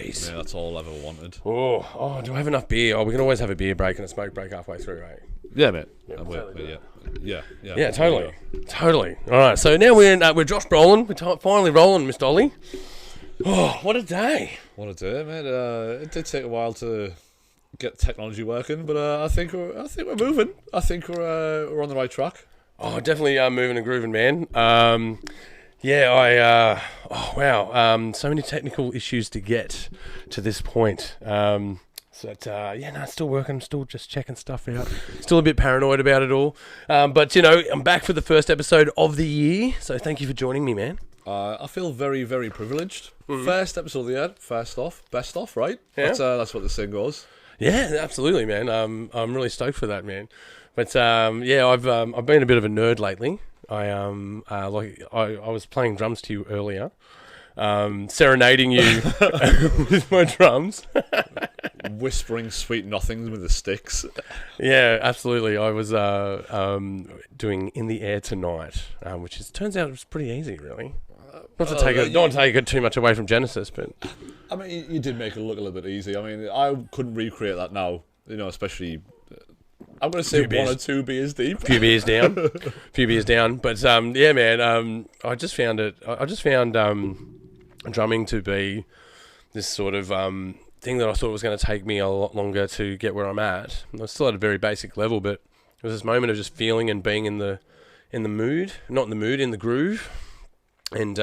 Jeez. Yeah, that's all I've ever wanted. Do I have enough beer? Oh, we can always have a beer break and a smoke break halfway through, right? Yeah, mate. Yeah, Yeah, Totally. All right, so now we're Josh Brolin. We're finally rolling, Mr. Ollie. Oh, what a day! What a day, mate. It did take a while to get technology working, but I think we're moving. I think we're on the right track. Oh, definitely moving and grooving, man. So many technical issues to get to this point. It's still working. Still just checking stuff out. Still a bit paranoid about it all. But I'm back for the first episode of the year. So thank you for joining me, man. I feel very, very privileged. Mm-hmm. First episode of the year, best off, right? Yeah. That's what the saying goes. Yeah, absolutely, man. I'm really stoked for that, man. But I've been a bit of a nerd lately. I was playing drums to you earlier, serenading you with my drums, whispering sweet nothings with the sticks. Yeah, absolutely. I was doing "In the Air Tonight," which turns out it was pretty easy, really. Not to take it too much away from Genesis, but I mean, you did make it look a little bit easy. I mean, I couldn't recreate that now. Especially. I'm going to say one or two beers deep. Few beers down. But, yeah, man, I just found drumming to be this sort of thing that I thought was going to take me a lot longer to get where I'm at. I was still at a very basic level, but it was this moment of just feeling and being in the mood. Not in the mood, in the groove. And,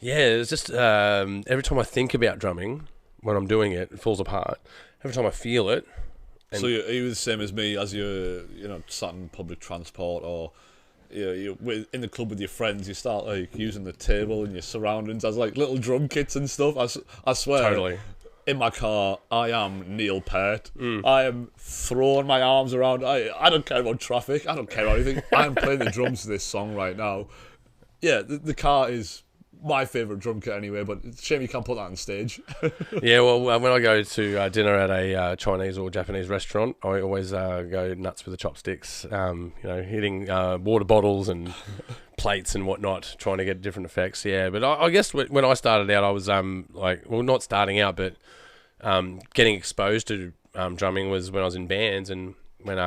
it's just every time I think about drumming, when I'm doing it, it falls apart. Every time I feel it. So are you the same as me as you're, sat in public transport or you're in the club with your friends, you start like using the table and your surroundings as like little drum kits and stuff. I swear, totally. In my car, I am Neil Peart. I am throwing my arms around. I don't care about traffic. I don't care about anything. I'm playing the drums to this song right now. Yeah, the car is my favourite drum kit anyway, but it's a shame you can't put that on stage. Yeah, well, when I go to dinner at a Chinese or Japanese restaurant, I always go nuts with the chopsticks, hitting water bottles and plates and whatnot, trying to get different effects. Yeah, but I guess when I started out, I was not starting out, but getting exposed to drumming was when I was in bands, and when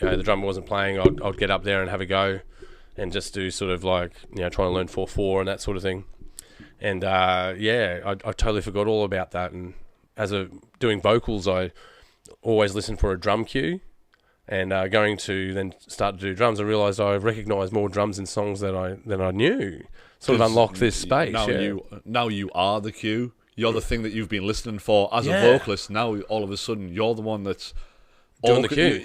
the drummer wasn't playing, I'd get up there and have a go. And just do sort of trying to learn 4/4 and that sort of thing. And I totally forgot all about that. And doing vocals, I always listen for a drum cue. And going to then start to do drums, I realised I recognised more drums in songs than I knew. Sort of unlocked this space. Now you are the cue. You're the thing that you've been listening for as a vocalist. Now all of a sudden you're the one that's doing the cue.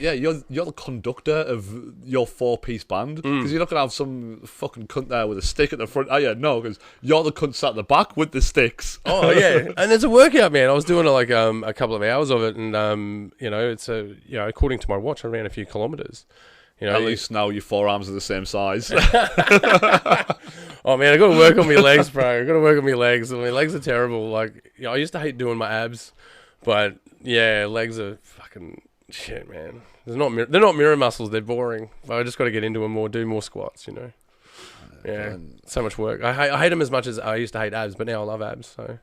You're the conductor of your 4-piece band, because you're not going to have some fucking cunt there with a stick at the front. Because you're the cunt sat at the back with the sticks. Oh yeah, and it's a workout, man. I was doing like a couple of hours of it, and it's according to my watch, I ran a few kilometres. At least now your forearms are the same size. Oh man, I got to work on my legs, bro. I got to work on my legs. My legs are terrible. Like I used to hate doing my abs, but yeah, legs are fucking. Shit, man. They're not mirror muscles. They're boring. I just got to get into them more, do more squats. Yeah, so much work. I hate them as much as I used to hate abs, but now I love abs. So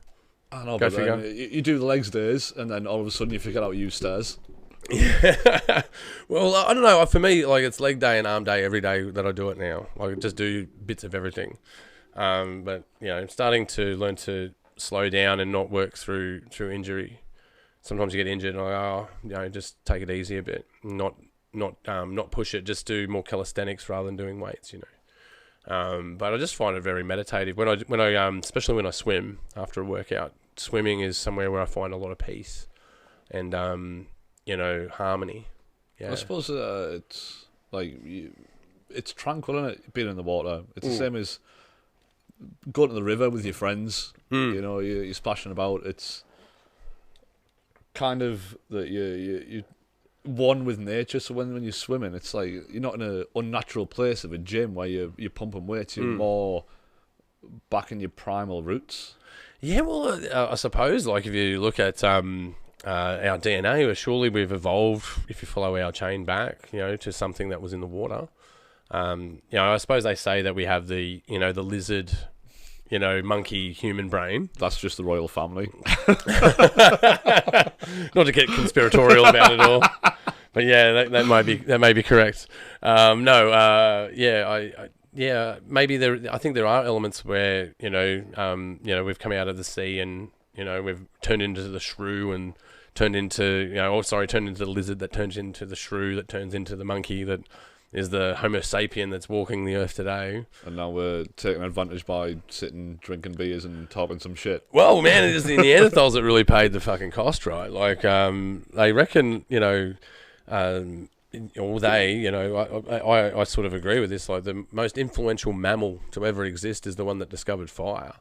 I know, but then you do the legs days, and then all of a sudden you forget how to use stairs. Yeah. Well, I don't know. For me, like it's leg day and arm day every day that I do it now. I just do bits of everything. But I'm starting to learn to slow down and not work through injury. Sometimes you get injured and just take it easy a bit, not push it, just do more calisthenics rather than doing weights, But I just find it very meditative when I especially when I swim after a workout. Swimming is somewhere where I find a lot of peace and harmony. Yeah. I suppose it's like it's tranquil, isn't it? Being in the water, it's the same as going to the river with your friends. You're splashing about. It's kind of that you one with nature. So when you're swimming, it's like you're not in an unnatural place of a gym where you're pumping weights. You're more back in your primal roots. Yeah, well, I suppose like if you look at our DNA, well, surely we've evolved if you follow our chain back, to something that was in the water. I suppose they say that we have the the lizard monkey human brain. That's just the royal family. Not to get conspiratorial about it all, but yeah, that may be correct. Maybe there. I think there are elements where we've come out of the sea and we've turned into the shrew and turned into the lizard that turns into the shrew that turns into the monkey that is the Homo sapien that's walking the earth today. And now we're taking advantage by sitting, drinking beers and talking some shit. Well, man, it is the Neanderthals that really paid the fucking cost, right? Like, they reckon, I sort of agree with this. Like, the most influential mammal to ever exist is the one that discovered fire.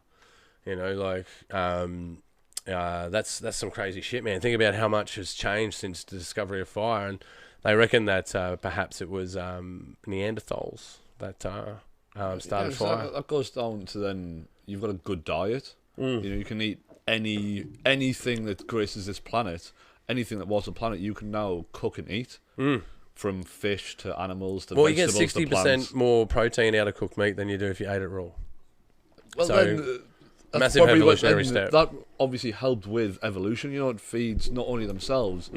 That's some crazy shit, man. Think about how much has changed since the discovery of fire, and they reckon that perhaps it was Neanderthals that started fire. That goes down to then you've got a good diet. You can eat anything that graces this planet, anything that was a planet. You can now cook and eat, from fish to animals to vegetables. You get 60% more protein out of cooked meat than you do if you ate it raw. Well, so, then massive evolutionary step. That obviously helped with evolution. It feeds not only themselves,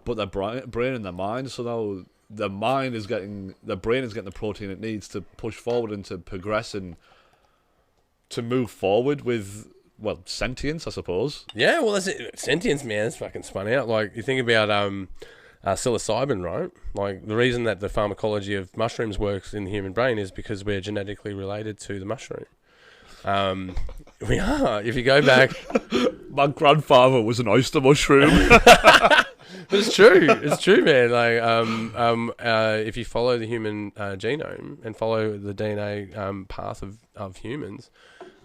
but their brain and their mind. So now their brain is getting the protein it needs to push forward and to progress and to move forward with, sentience, I suppose. Yeah, well, that's it. Sentience, man, it's fucking spun out. Like, you think about psilocybin, right? Like, the reason that the pharmacology of mushrooms works in the human brain is because we're genetically related to the mushroom. We are. If you go back, my grandfather was an oyster mushroom. But it's true. It's true, man. Like, if you follow the human genome and follow the DNA path of humans,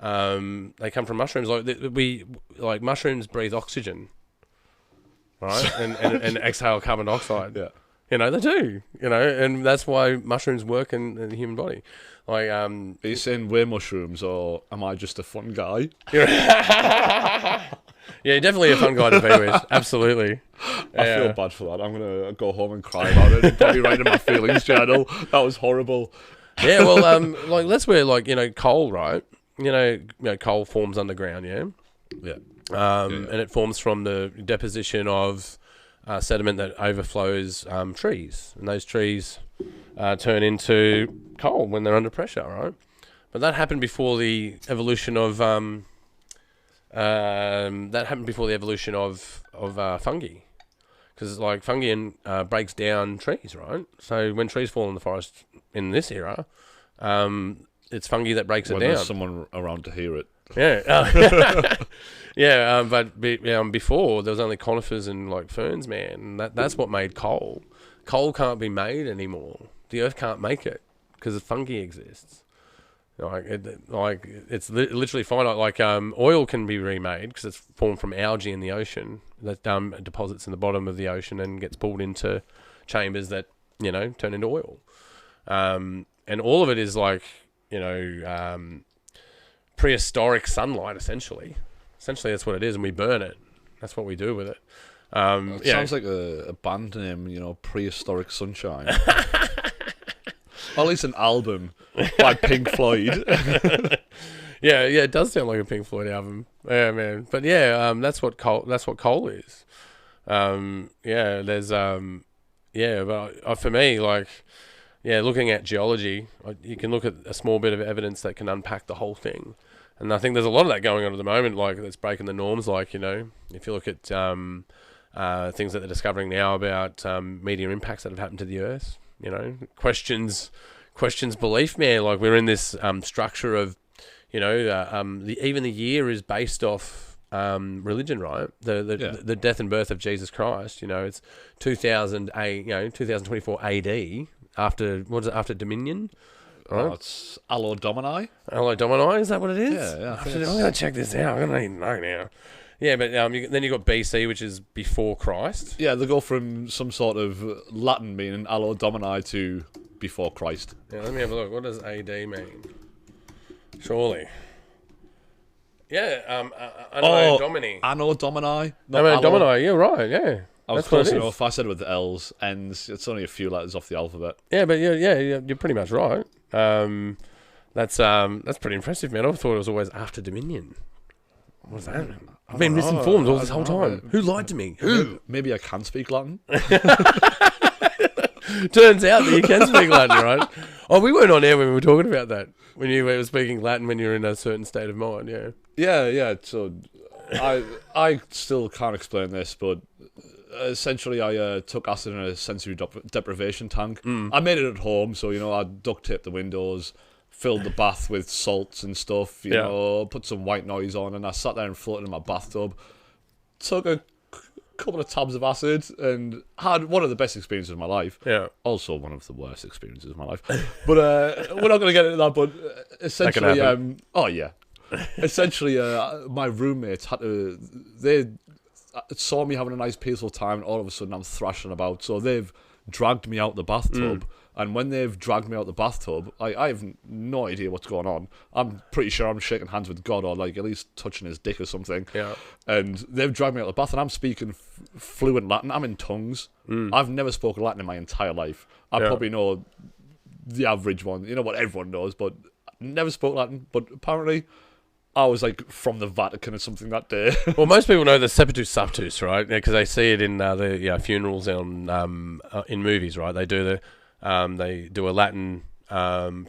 they come from mushrooms. Like mushrooms breathe oxygen, right, and exhale carbon dioxide. Yeah. They do. And that's why mushrooms work in the human body. Like, are you saying we're mushrooms, or am I just a fun guy? Yeah, definitely a fun guy to be with. Absolutely. I feel bad for that. I'm gonna go home and cry about it and probably write in my feelings journal. That was horrible. Yeah, well, that's where, coal, right? Coal forms underground, yeah? Yeah. And it forms from the deposition of sediment that overflows trees. And those trees turn into coal when they're under pressure, right? But that happened before the evolution of fungi. Because, fungi breaks down trees, right? So when trees fall in the forest in this era, it's fungi that breaks it down. There's someone around to hear it. Yeah. Yeah, but before, there was only conifers and, ferns, man. And that's what made coal. Coal can't be made anymore. The earth can't make it because the fungi exists. It's literally finite. Oil can be remade because it's formed from algae in the ocean that deposits in the bottom of the ocean and gets pulled into chambers that turn into oil. And all of it is prehistoric sunlight, essentially. Essentially, that's what it is, and we burn it. That's what we do with it. It sounds like a band name, Prehistoric Sunshine. Or at least an album by Pink Floyd. Yeah, it does sound like a Pink Floyd album. Yeah, man. But that's what coal is. But for me, looking at geology, you can look at a small bit of evidence that can unpack the whole thing. And I think there's a lot of that going on at the moment, that's breaking the norms. If you look at things that they're discovering now about meteor impacts that have happened to the Earth, questions belief, man. We're in this structure of, even the year is based off religion, right? The death and birth of Jesus Christ. It's 2024 AD after Dominion. Right. Oh, it's Allo Domini. Allo Domini, is that what it is? Yeah. I'm going to check this out. I'm going to need to know now. Yeah, but then you got BC, which is before Christ. Yeah, they go from some sort of Latin meaning Allo Domini to before Christ. Yeah, let me have a look. What does AD mean? Surely. Yeah, Anno Domini. Anno Domini. Anno Domini, you're right, yeah. I was close enough. If I said it with the L's, ends, it's only a few letters off the alphabet. Yeah, but you're pretty much right. That's pretty impressive, man. I thought it was always after Dominion. What was that? I've been don't know. misinformed all I this don't whole know. time. Who lied to me? Who? Maybe I can speak Latin. Turns out that you can speak Latin, right? Oh, we weren't on air when we were talking about that. When you were speaking Latin when you're in a certain state of mind, yeah. Yeah. So I still can't explain this, but essentially I took acid in a sensory deprivation tank. I made it at home, so I duct taped the windows, filled the bath with salts and stuff, you know, put some white noise on, and I sat there and floated in my bathtub. Took a couple of tabs of acid and had one of the best experiences of my life. Yeah. Also one of the worst experiences of my life. But we're not going to get into that. But essentially, essentially, my roommates they saw me having a nice peaceful time, and all of a sudden I'm thrashing about. So they've dragged me out the bathtub. And when they've dragged me out the bathtub, I have no idea what's going on. I'm pretty sure I'm shaking hands with God, or like at least touching his dick or something. Yeah. And they've dragged me out the bath, and I'm speaking fluent Latin. I'm in tongues. I've never spoken Latin in my entire life. I probably know the average one, what everyone knows, but never spoke Latin. But apparently, I was like from the Vatican or something that day. Well, most people know the Sepetus Sanctus, right? Because they see it in the funerals in movies, right? They do a Latin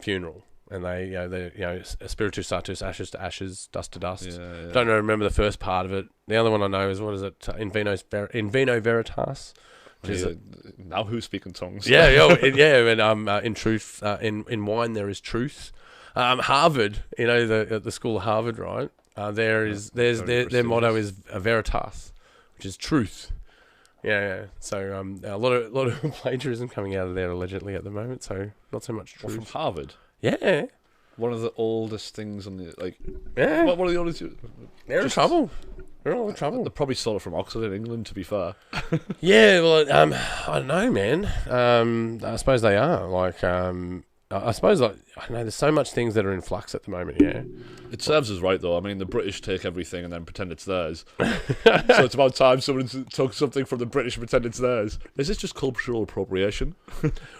funeral, and they Spiritus Sanctus, ashes to ashes, dust to dust. Yeah. Don't remember the first part of it. The other one I know is, what is it? In vino veritas. Now who's speaking tongues? And in truth, in wine there is truth. Harvard, the school of Harvard, right? Their motto is veritas, which is truth. Yeah. So a lot of plagiarism coming out of there allegedly at the moment. So not so much truth. From Harvard. Yeah. One of the oldest things on the Yeah. What are the oldest? They're in trouble. They're all in trouble. They probably stole it from Oxford in England, to be fair. Yeah. Well, I don't know, man. I suppose they are. I suppose, I don't know, there's so much things that are in flux at the moment, yeah. It serves us right, though. I mean, the British take everything and then pretend it's theirs. So it's about time someone took something from the British and pretend it's theirs. Is this just cultural appropriation?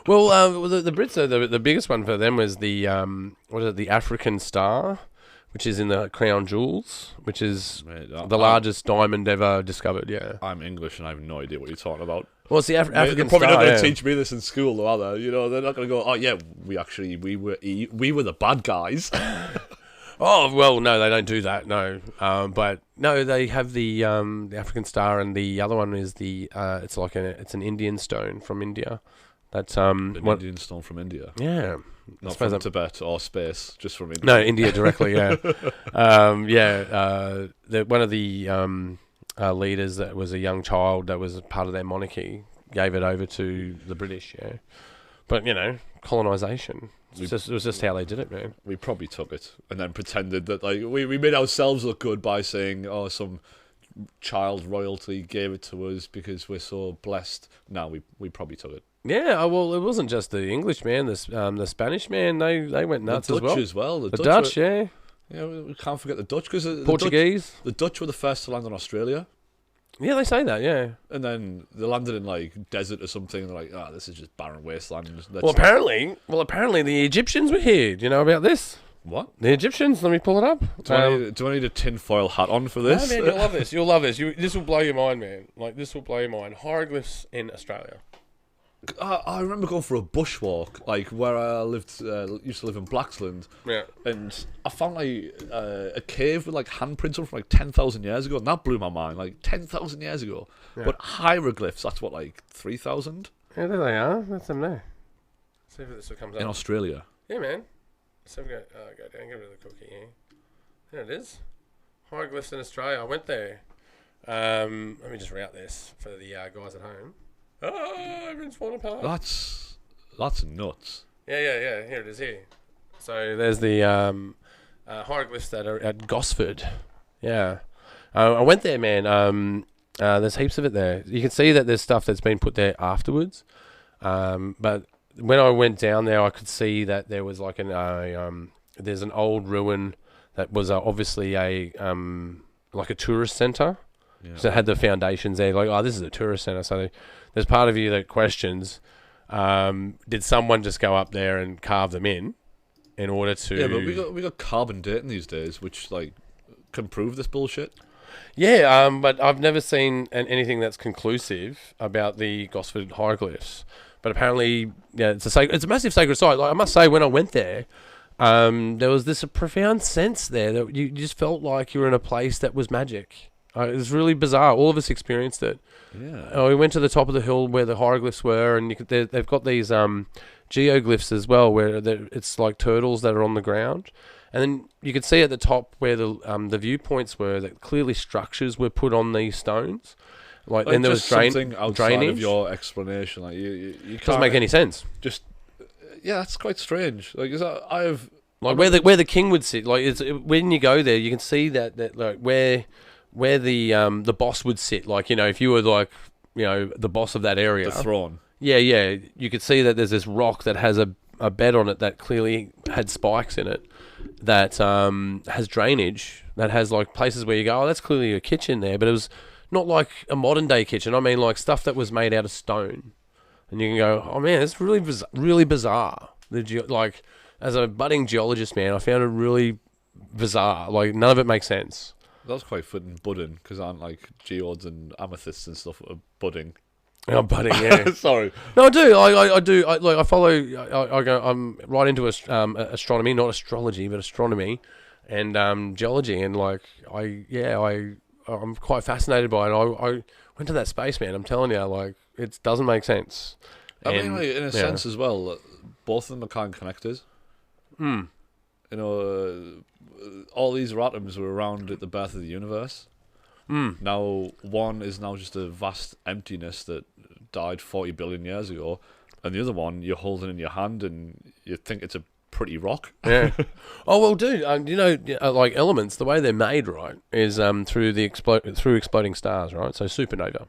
Well, the Brits, the biggest one for them was the African Star, which is in the Crown Jewels, which is the largest diamond ever discovered, yeah. I'm English and I have no idea what you're talking about. Well, it's the African They're probably Star, not going to teach me this in school, though, are they? They're not going to go, oh, yeah, we were the bad guys. Oh, well, no, they don't do that, no. But, no, they have the African Star, and the other one is it's an Indian stone from India. That's Indian stone from India? Yeah. Not from Tibet or space, just from India. No, India directly, yeah. One of the leaders that was a young child that was part of their monarchy gave it over to the British, yeah. But, colonisation. It was just how they did it, man. We probably took it and then pretended that we made ourselves look good by saying, oh, some child royalty gave it to us because we're so blessed. No, we probably took it. Yeah, well, it wasn't just the English, man. The Spanish, man, they went nuts the Dutch as well. The Dutch, yeah. Yeah, we can't forget the Dutch because Portuguese. The Dutch were the first to land on Australia. Yeah, they say that, yeah. And then they landed in desert or something. And they're like, this is just barren wasteland. Apparently the Egyptians were here. Do you know about this? What? The Egyptians. Let me pull it up. Do I need a tinfoil hat on for this? No, man, you'll love this. You'll love this. This will blow your mind, man. This will blow your mind. Hieroglyphs in Australia. I remember going for a bushwalk, where I used to live in Blacksland. Yeah. And I found a cave with handprints on from 10,000 years ago, and that blew my mind. 10,000 years ago. Yeah. But hieroglyphs, that's what 3,000? Yeah, there they are. That's them there. Let's see if this comes up. In Australia. Yeah, man. So go down, give it a cookie here. There it is. Hieroglyphs in Australia. I went there. Let me just route this for the guys at home. Oh, everyone's falling apart. That's nuts. Yeah. Here it is here. So there's the hieroglyphs that are at Gosford. Yeah. I went there, man. There's heaps of it there. You can see that there's stuff that's been put there afterwards. But when I went down there, I could see that there was there's an old ruin that was obviously a tourist centre. Yeah. So it had the foundations there, this is a tourist centre. So there's part of you that questions, did someone just go up there and carve them in in order to. Yeah, but we got carbon dating these days, which like can prove this bullshit. Yeah, but I've never seen anything that's conclusive about the Gosford hieroglyphs. But apparently, yeah, it's a massive sacred site. Like, I must say, when I went there, there was this profound sense there that you just felt like you were in a place that was magic. It was really bizarre. All of us experienced it. Yeah. We went to the top of the hill where the hieroglyphs were, and they've got these geoglyphs as well, where it's like turtles that are on the ground. And then you could see at the top where the viewpoints were that clearly structures were put on these stones. Like then there was something outside drainage. Of your explanation. Like you doesn't make any sense. Just that's quite strange. Like where the king would sit. Like when you go there, you can see that like where the boss would sit. Like if you were like the boss of that area, the throne. Yeah, you could see that there's this rock that has a bed on it that clearly had spikes in it. That has drainage, that has like places where you go, oh, that's clearly a kitchen there, but it was not like a modern day kitchen. I mean, like stuff that was made out of stone, and you can go, oh man, it's really bizarre. Like as a budding geologist, man, I found it really bizarre. Like none of it makes sense. That was quite fitting, budding, because aren't like geodes and amethysts and stuff are budding. Oh, budding, yeah. Sorry. No, I do. I do. I follow. I go. I'm right into astronomy, not astrology, but astronomy, and geology, and like I'm quite fascinated by it. I went to that space, man. I'm telling you, like it doesn't make sense. I mean, like, in a sense as well, both of them are kind of connected. All these atoms were around at the birth of the universe. Now, one is now just a vast emptiness that died 40 billion years ago, and the other one you're holding in your hand and you think it's a pretty rock. Yeah. Oh well, dude. Like elements, the way they're made, right, is through exploding stars, right? So supernova.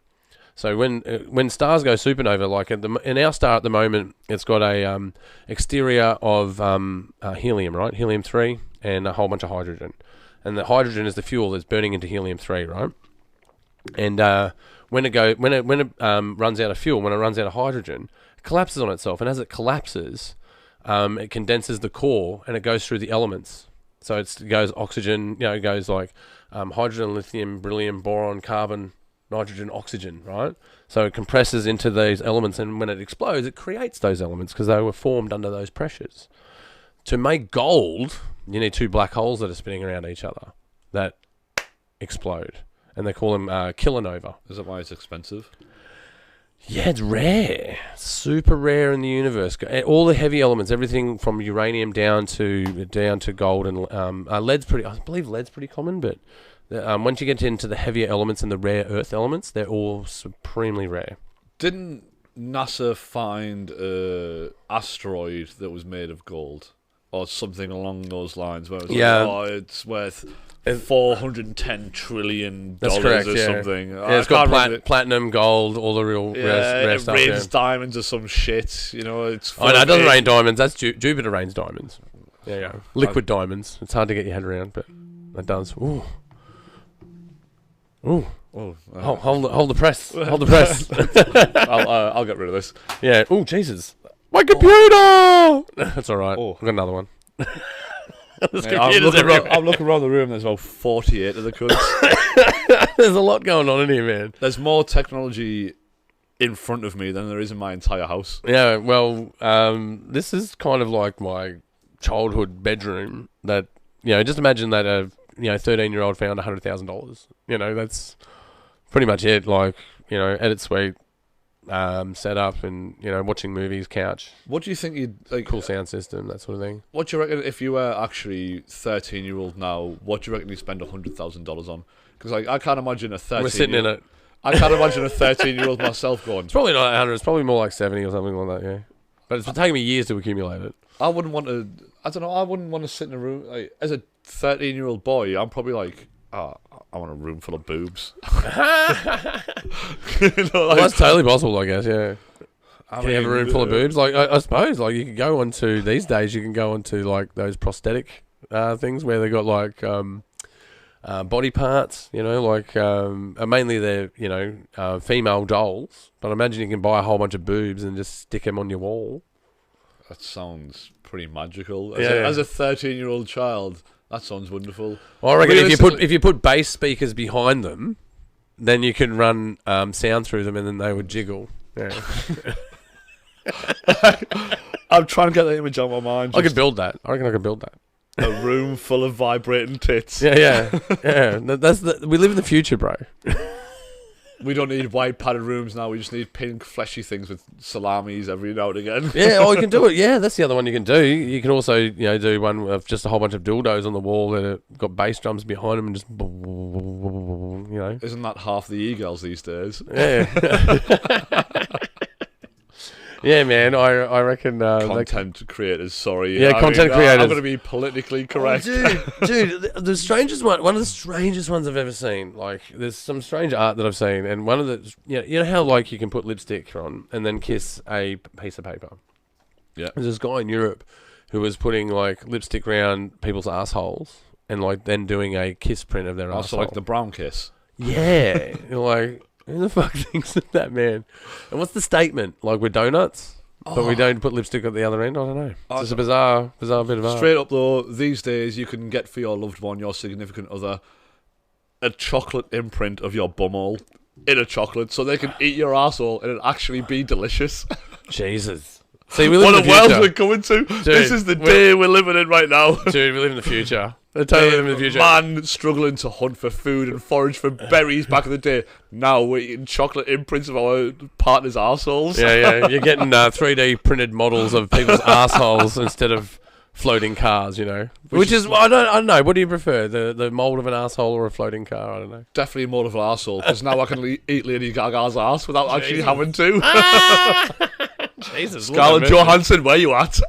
So when stars go supernova, like in our star at the moment, it's got a exterior of helium, right? Helium-3 and a whole bunch of hydrogen. And the hydrogen is the fuel that's burning into helium-3, right? And when it runs out of fuel, when it runs out of hydrogen, it collapses on itself. And as it collapses, it condenses the core and it goes through the elements. So it goes oxygen, it goes like hydrogen, lithium, beryllium, boron, carbon, nitrogen, oxygen, right? So it compresses into those elements, and when it explodes, it creates those elements because they were formed under those pressures. To make gold, you need two black holes that are spinning around each other that explode, and they call them kilonova. Is that why it's expensive? Yeah, it's rare, super rare in the universe. All the heavy elements, everything from uranium down to gold and lead's pretty. I believe lead's pretty common, but once you get into the heavier elements and the rare earth elements, they're all supremely rare. Didn't NASA find an asteroid that was made of gold? Or something along those lines, where it was it's worth $410 trillion That's correct, or something. Yeah, it's got platinum, gold, all the real rare stuff. It rains diamonds or some shit. It's. Oh no, it doesn't rain diamonds. That's Jupiter rains diamonds. Yeah, liquid diamonds. It's hard to get your head around, but it does. Ooh. Ooh. Oh, hold the press. Hold the press. I'll get rid of this. Yeah. Oh Jesus. My computer! That's all right. I've got another one. I'm looking around the room. There's about 48 of the cuts. There's a lot going on in here, man. There's more technology in front of me than there is in my entire house. Yeah, well, this is kind of like my childhood bedroom. That just imagine that a 13-year-old found $100,000. That's pretty much it. Like edit suite. Set up and watching movies, couch. What do you think you'd like? Cool sound system, that sort of thing. What do you reckon if you were actually 13-year-old now? What do you reckon you spend $100,000 on? Because I can't imagine a 13. We're sitting in it. I can't imagine a 13-year-old myself going. It's probably not 100. It's probably more like 70 or something like that. Yeah, but it's been taking me years to accumulate it. I wouldn't want to. I don't know. I wouldn't want to sit in a room as a 13-year-old boy. I'm probably like. I want a room full of boobs. Well, that's totally possible, I guess. Yeah, can you have a room full of boobs? Like I suppose, like you can go onto these days. You can go onto like those prosthetic things where they got like body parts. Mainly they're female dolls. But I imagine you can buy a whole bunch of boobs and just stick them on your wall. That sounds pretty magical. Yeah. As a 13-year-old child, that sounds wonderful. Well, I reckon if you put bass speakers behind them, then you can run sound through them, and then they would jiggle. Yeah. I'm trying to get that image on my mind. I could build that. I reckon I could build that. A room full of vibrating tits. Yeah. We live in the future, bro. We don't need white padded rooms now. We just need pink fleshy things with salamis every now and again. Yeah, or you can do it. Yeah, that's the other one you can do. You can also, do one of just a whole bunch of dildos on the wall that have got bass drums behind them and just, Isn't that half the e-girls these days? Yeah. Yeah, man. I reckon. Content creators, sorry. Yeah, content creators. I'm going to be politically correct. Oh, dude, the strangest one of the strangest ones I've ever seen. Like, there's some strange art that I've seen, and one of the, you know how like you can put lipstick on and then kiss a piece of paper. Yeah. There's this guy in Europe who was putting like lipstick around people's assholes and like then doing a kiss print of their asshole. Also, like the brown kiss. Yeah, you're like, who the fuck thinks of that, man? And what's the statement? Like, we're donuts, but we don't put lipstick at the other end? I don't know. It's just a bizarre bit of art. Straight up, though, these days you can get for your loved one, your significant other, a chocolate imprint of your bumhole in a chocolate so they can eat your arsehole and it actually be delicious. Jesus. See, we live what in the a world future. we're coming to. Dude, this is the day we're living in right now. Dude, we live in the future. They're totally living in the future. Man struggling to hunt for food and forage for berries back in the day. Now we're eating chocolate imprints of our partner's arseholes. Yeah. You're getting 3D printed models of people's assholes instead of floating cars, Which is, I don't know. What do you prefer? The mold of an asshole or a floating car? I don't know. Definitely more of an arsehole, because now I can eat Lady Gaga's ass without actually having to. Jesus. Scarlett Johansson, where you at?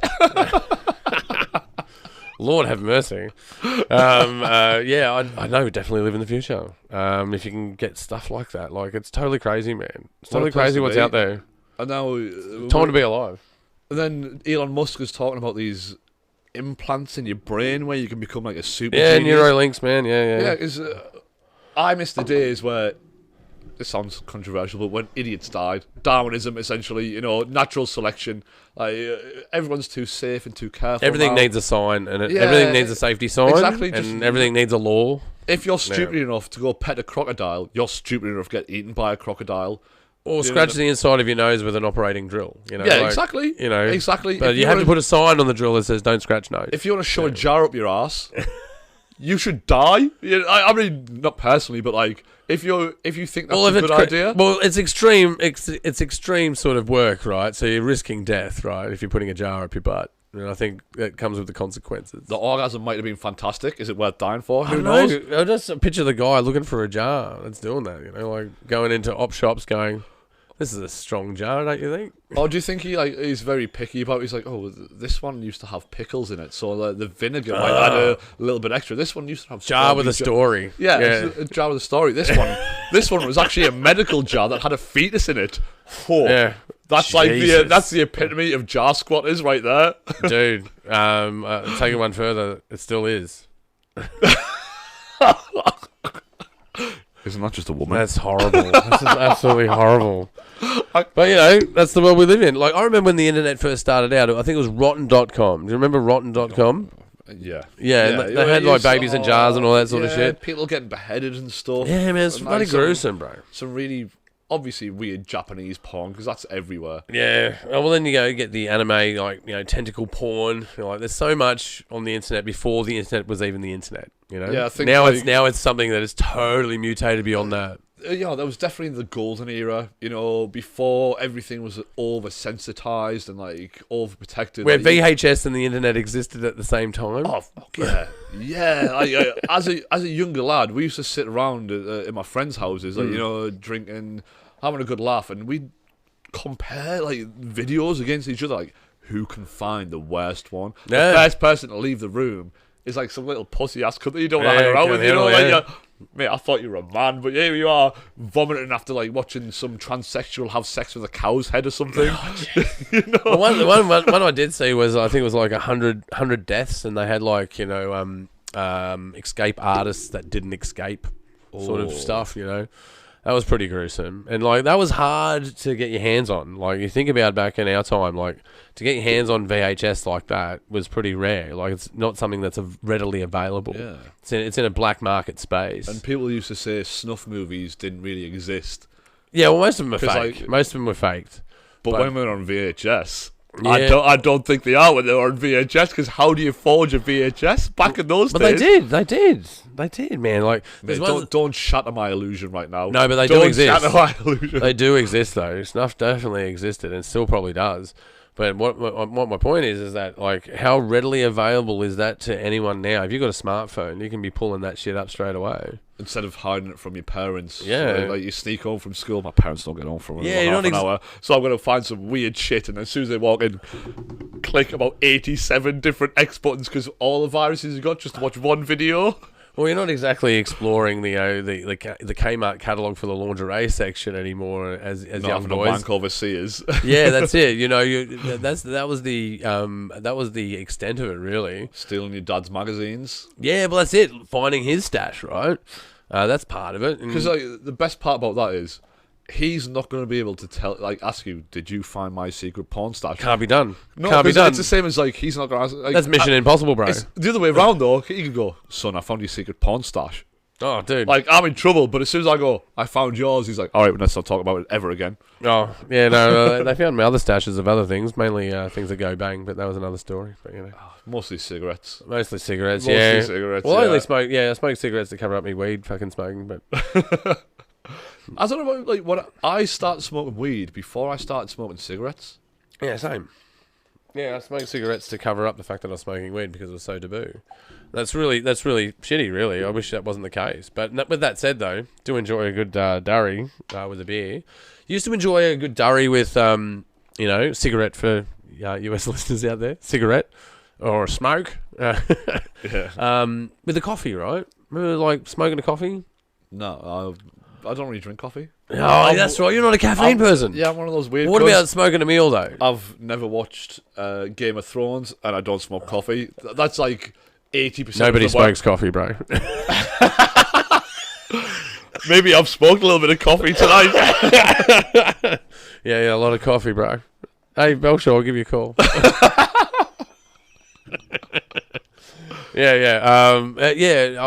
Lord have mercy. I know we definitely live in the future. If you can get stuff like that. Like, it's totally crazy, man. It's totally crazy what's out there. And now... time to be alive. And then Elon Musk is talking about these implants in your brain where you can become like a super genius. Neuralinks, man. Yeah, because I miss the days where... This sounds controversial, but when idiots died, Darwinism, essentially, natural selection, everyone's too safe and too careful. Everything needs a sign, and everything needs a safety sign, exactly, and everything needs a law. If you're stupid enough to go pet a crocodile, you're stupid enough to get eaten by a crocodile. Or scratch the inside of your nose with an operating drill. Exactly. Exactly. But you have to put a sign on the drill that says, don't scratch nose. If you want to shove a jar up your ass, you should die. I mean, not personally, but like... If you think that's a good idea, well, it's extreme. It's extreme sort of work, right? So you're risking death, right? If you're putting a jar up your butt, and I think that comes with the consequences. The orgasm might have been fantastic. Is it worth dying for? Who knows? I just picture the guy looking for a jar that's doing that. Like going into op shops, going, "This is a strong jar, don't you think?" Or do you think he's very picky about it? He's like, oh, this one used to have pickles in it, so the vinegar might add a little bit extra. This one used to have jar with a story. Yeah, a jar with a story. This one was actually a medical jar that had a fetus in it. Oh, yeah, that's Jesus. That's the epitome of jar squatters right there, dude. Take it one further, it still is. Isn't that just a woman? That's horrible. That's just absolutely horrible. But, that's the world we live in. Like, I remember when the internet first started out, I think it was rotten.com. Do you remember rotten.com? Yeah. Yeah, they had, like, babies in jars and all that sort of shit. People getting beheaded and stuff. Yeah, man, it's bloody gruesome, bro. Some really... Obviously weird Japanese porn, because that's everywhere. Yeah. Well, then you get the anime, like, tentacle porn. Like, there's so much on the internet before the internet was even the internet. Yeah, I think now it's something that is totally mutated beyond that. That was definitely the golden era. Before everything was oversensitized and like overprotected. Where VHS and the internet existed at the same time. Oh fuck yeah, yeah. As a younger lad, we used to sit around in my friends' houses, like drinking, having a good laugh, and we'd compare like videos against each other, like who can find the worst one. Yeah. The first person to leave the room is like some little pussy ass cunt that you don't want to hang around with. Mate, I thought you were a man, but here you are vomiting after like watching some transsexual have sex with a cow's head or something. Well, one I did see was, I think it was like 100 deaths, and they had like escape artists that didn't escape, sort of stuff. That was pretty gruesome. And, like, that was hard to get your hands on. Like, you think about back in our time, like, to get your hands on VHS like that was pretty rare. Like, it's not something that's readily available. Yeah. It's in a black market space. And people used to say snuff movies didn't really exist. Yeah, well, most of them are 'Cause, fake. like- Most of them were faked. But when we're on VHS, Yeah. I don't think they are when they're on VHS, because how do you forge a VHS back in those But days? they did, man. Like, Mate, there's don't shatter my illusion right now. No, but they don't do exist. Shatter my illusion. They do exist, though. Snuff definitely existed and still probably does. But what my point is that, like, how readily available is that to anyone now? If you've got a smartphone, you can be pulling that shit up straight away. Instead of hiding it from your parents. Yeah. So, like, you sneak home from school. My parents don't get home for Yeah, half an hour. So I'm going to find some weird shit. And as soon as they walk in, click about 87 different X buttons, because all the viruses you've got just to watch one video. Well, you're not exactly exploring the Kmart catalog for the lingerie section anymore as young boys. Wank overseas. Yeah, that's it. You know, that was the extent of it, really. Stealing your dad's magazines. Yeah, well, that's it. Finding his stash, right? That's part of it. Because the best part about that is, he's not going to be able to ask you, did you find my secret porn stash? Can't be done. No, Can't be done. It's the same as, like, he's not going to ask. Like, That's Mission Impossible, bro. It's the other way around, though. He could go, son, I found your secret porn stash. Oh, dude. Like, I'm in trouble, but as soon as I go, I found yours, he's like, all right, let's not talk about it ever again. Oh, yeah, no, they found my other stashes of other things, mainly things that go bang, but that was another story. But, you know. Mostly cigarettes. Mostly cigarettes, Mostly yeah. cigarettes, Well, I yeah. only smoke, I smoke cigarettes to cover up my weed fucking smoking, but... I don't know about, like, when I started smoking weed before I started smoking cigarettes. Yeah, same. Yeah, I smoke cigarettes to cover up the fact that I was smoking weed because it was so taboo. That's really shitty, really. I wish that wasn't the case. But with that said, though, do enjoy a good durry with a beer. Used to enjoy a good durry with, cigarette for US listeners out there. Cigarette or a smoke. Yeah. With the coffee, right? Remember, like, smoking a coffee? No, I don't really drink coffee. Oh, that's right. You're not a caffeine person. Yeah, I'm one of those weird. What about smoking a meal, though? I've never watched Game of Thrones, and I don't smoke coffee. That's like 80%. Nobody smokes coffee, bro. Maybe I've smoked a little bit of coffee tonight. Yeah, a lot of coffee, bro. Hey, Belshaw, I'll give you a call.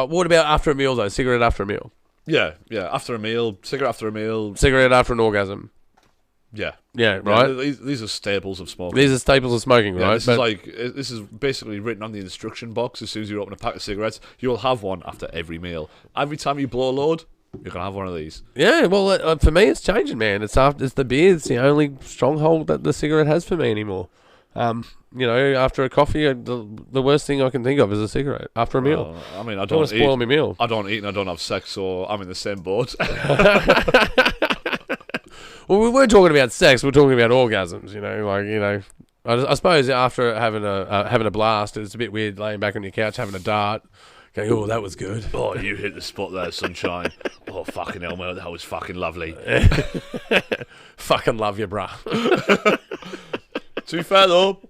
What about after a meal, though? Cigarette after a meal. Yeah. After a meal, cigarette after a meal. Cigarette after an orgasm. Yeah. Yeah, right? Yeah, these are staples of smoking. These are staples of smoking, Yeah, right? this is basically written on the instruction box. As soon as you open a pack of cigarettes, you'll have one after every meal. Every time you blow a load, you're gonna have one of these. Yeah, well, for me, it's changing, man. It's the beer. It's the only stronghold that the cigarette has for me anymore. After a coffee, the worst thing I can think of is a cigarette after a meal. I mean, I don't want to spoil my meal. I don't eat and I don't have sex, so I'm in the same boat. Well, we weren't talking about sex. We're talking about orgasms. I suppose after having a blast, it's a bit weird laying back on your couch having a dart, going, "Oh, that was good." Oh, you hit the spot there, sunshine. Oh, fucking hell, mate, that was fucking lovely. Fucking love you, bruh. To be fair though,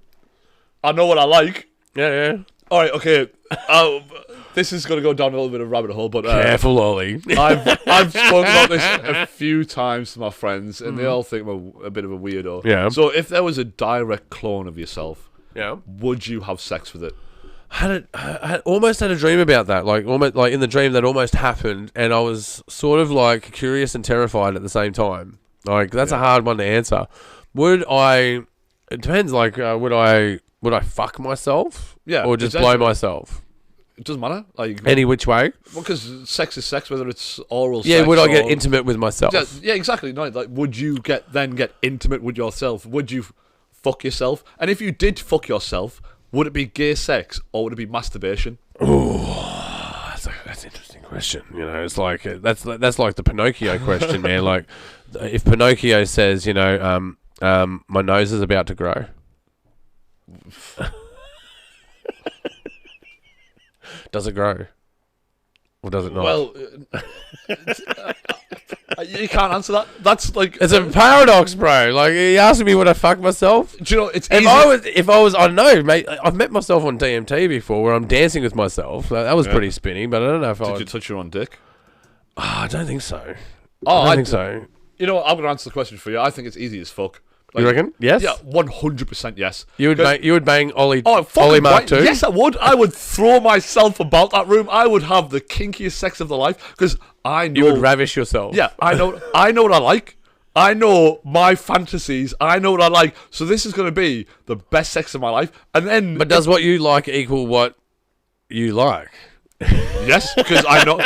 I know what I like. Yeah. All right, okay. This is going to go down a little bit of a rabbit hole, but Careful, Ollie. I've spoken about this a few times to my friends, and they all think I'm a bit of a weirdo. Yeah. So if there was a direct clone of yourself, Yeah. would you have sex with it? I almost had a dream about that, like in the dream that almost happened, and I was sort of like curious and terrified at the same time. Like that's a hard one to answer. Would I? It depends. Like, would I fuck myself? Yeah, or just exactly. blow myself? It doesn't matter. Like Any which way. because sex is sex, whether it's oral. Yeah. sex Would I or, get intimate with myself? Yeah, exactly. No, like, would you get intimate with yourself? Would you fuck yourself? And if you did fuck yourself, would it be gay sex or would it be masturbation? Oh, that's an interesting question. It's like that's like the Pinocchio question, man. Like, if Pinocchio says, my nose is about to grow. Does it grow? Or does it not? Well, you can't answer that. That's like It's a paradox, bro. Like, you asking me would I fuck myself? Do you know it's If easy. I was, I don't know, mate. I've met myself on DMT before, where I'm dancing with myself. That was pretty spinning, but I don't know if Did you touch your own dick? I don't think so. Oh, I don't think so. You know what? I'm gonna answer the question for you. I think it's easy as fuck. Like, You reckon? Yes. Yeah, 100% yes. You would bang Ollie. Oh, Ollie Mark too. Yes, I would. I would throw myself about that room. I would have the kinkiest sex of the life because I know You would ravish yourself. Yeah, I know. I know what I like. I know my fantasies. I know what I like. So this is going to be the best sex of my life. And then, But does what you like equal what you like? yes, because I know.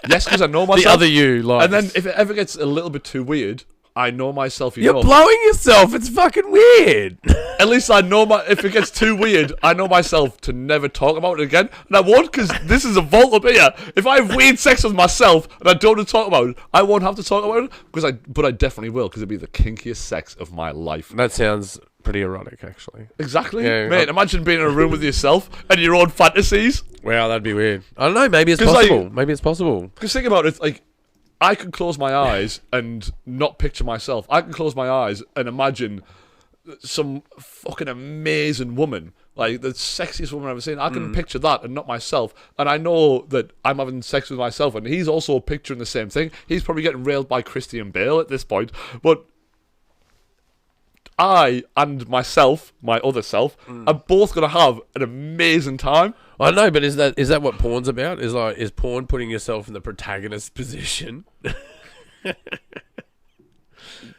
Yes, because I know myself. The other you likes. And then if it ever gets a little bit too weird, I know myself You're enough. blowing yourself. It's fucking weird. At least I know if it gets too weird, I know myself to never talk about it again. And I won't, because this is a vault up here. If I have weird sex with myself and I don't want to talk about it, I won't have to talk about it, but I definitely will, because it'll be the kinkiest sex of my life. That sounds pretty erotic, actually. Exactly. Yeah, Mate, imagine being in a room with yourself and your own fantasies. Wow, that'd be weird. I don't know. Maybe it's 'Cause, possible. like- Maybe it's possible. Because think about it, like, I can close my eyes and not picture myself. I can close my eyes and imagine some fucking amazing woman, like the sexiest woman I've ever seen. I can picture that and not myself. And I know that I'm having sex with myself, and he's also picturing the same thing. He's probably getting railed by Christian Bale at this point. But I and myself, my other self, are both going to have an amazing time. I know, but is that what porn's about? Is porn putting yourself in the protagonist position?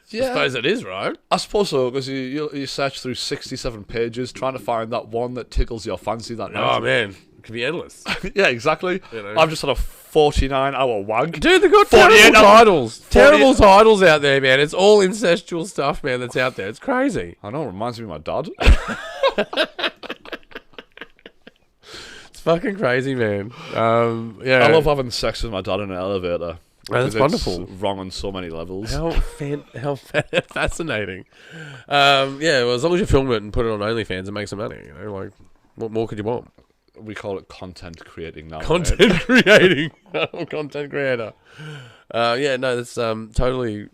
Yeah, I suppose it is, right? I suppose so, because you search through 67 pages trying to find that one that tickles your fancy that night. Oh man, it could be endless. Yeah, exactly. You know. I've just had a 49-hour wank. Dude, they've got 48 terrible hours- titles. Terrible titles out there, man. It's all incestual stuff, man, that's out there. It's crazy. I know, it reminds me of my dad. It's fucking crazy, man. Yeah. I love having sex with my dad in an elevator. That's because it's wonderful. Wrong on so many levels. How fascinating. Yeah, well, as long as you film it and put it on OnlyFans and make some money, you know, like, what more could you want? We call it content creating now. Content creating. Content creator. Yeah, no, that's totally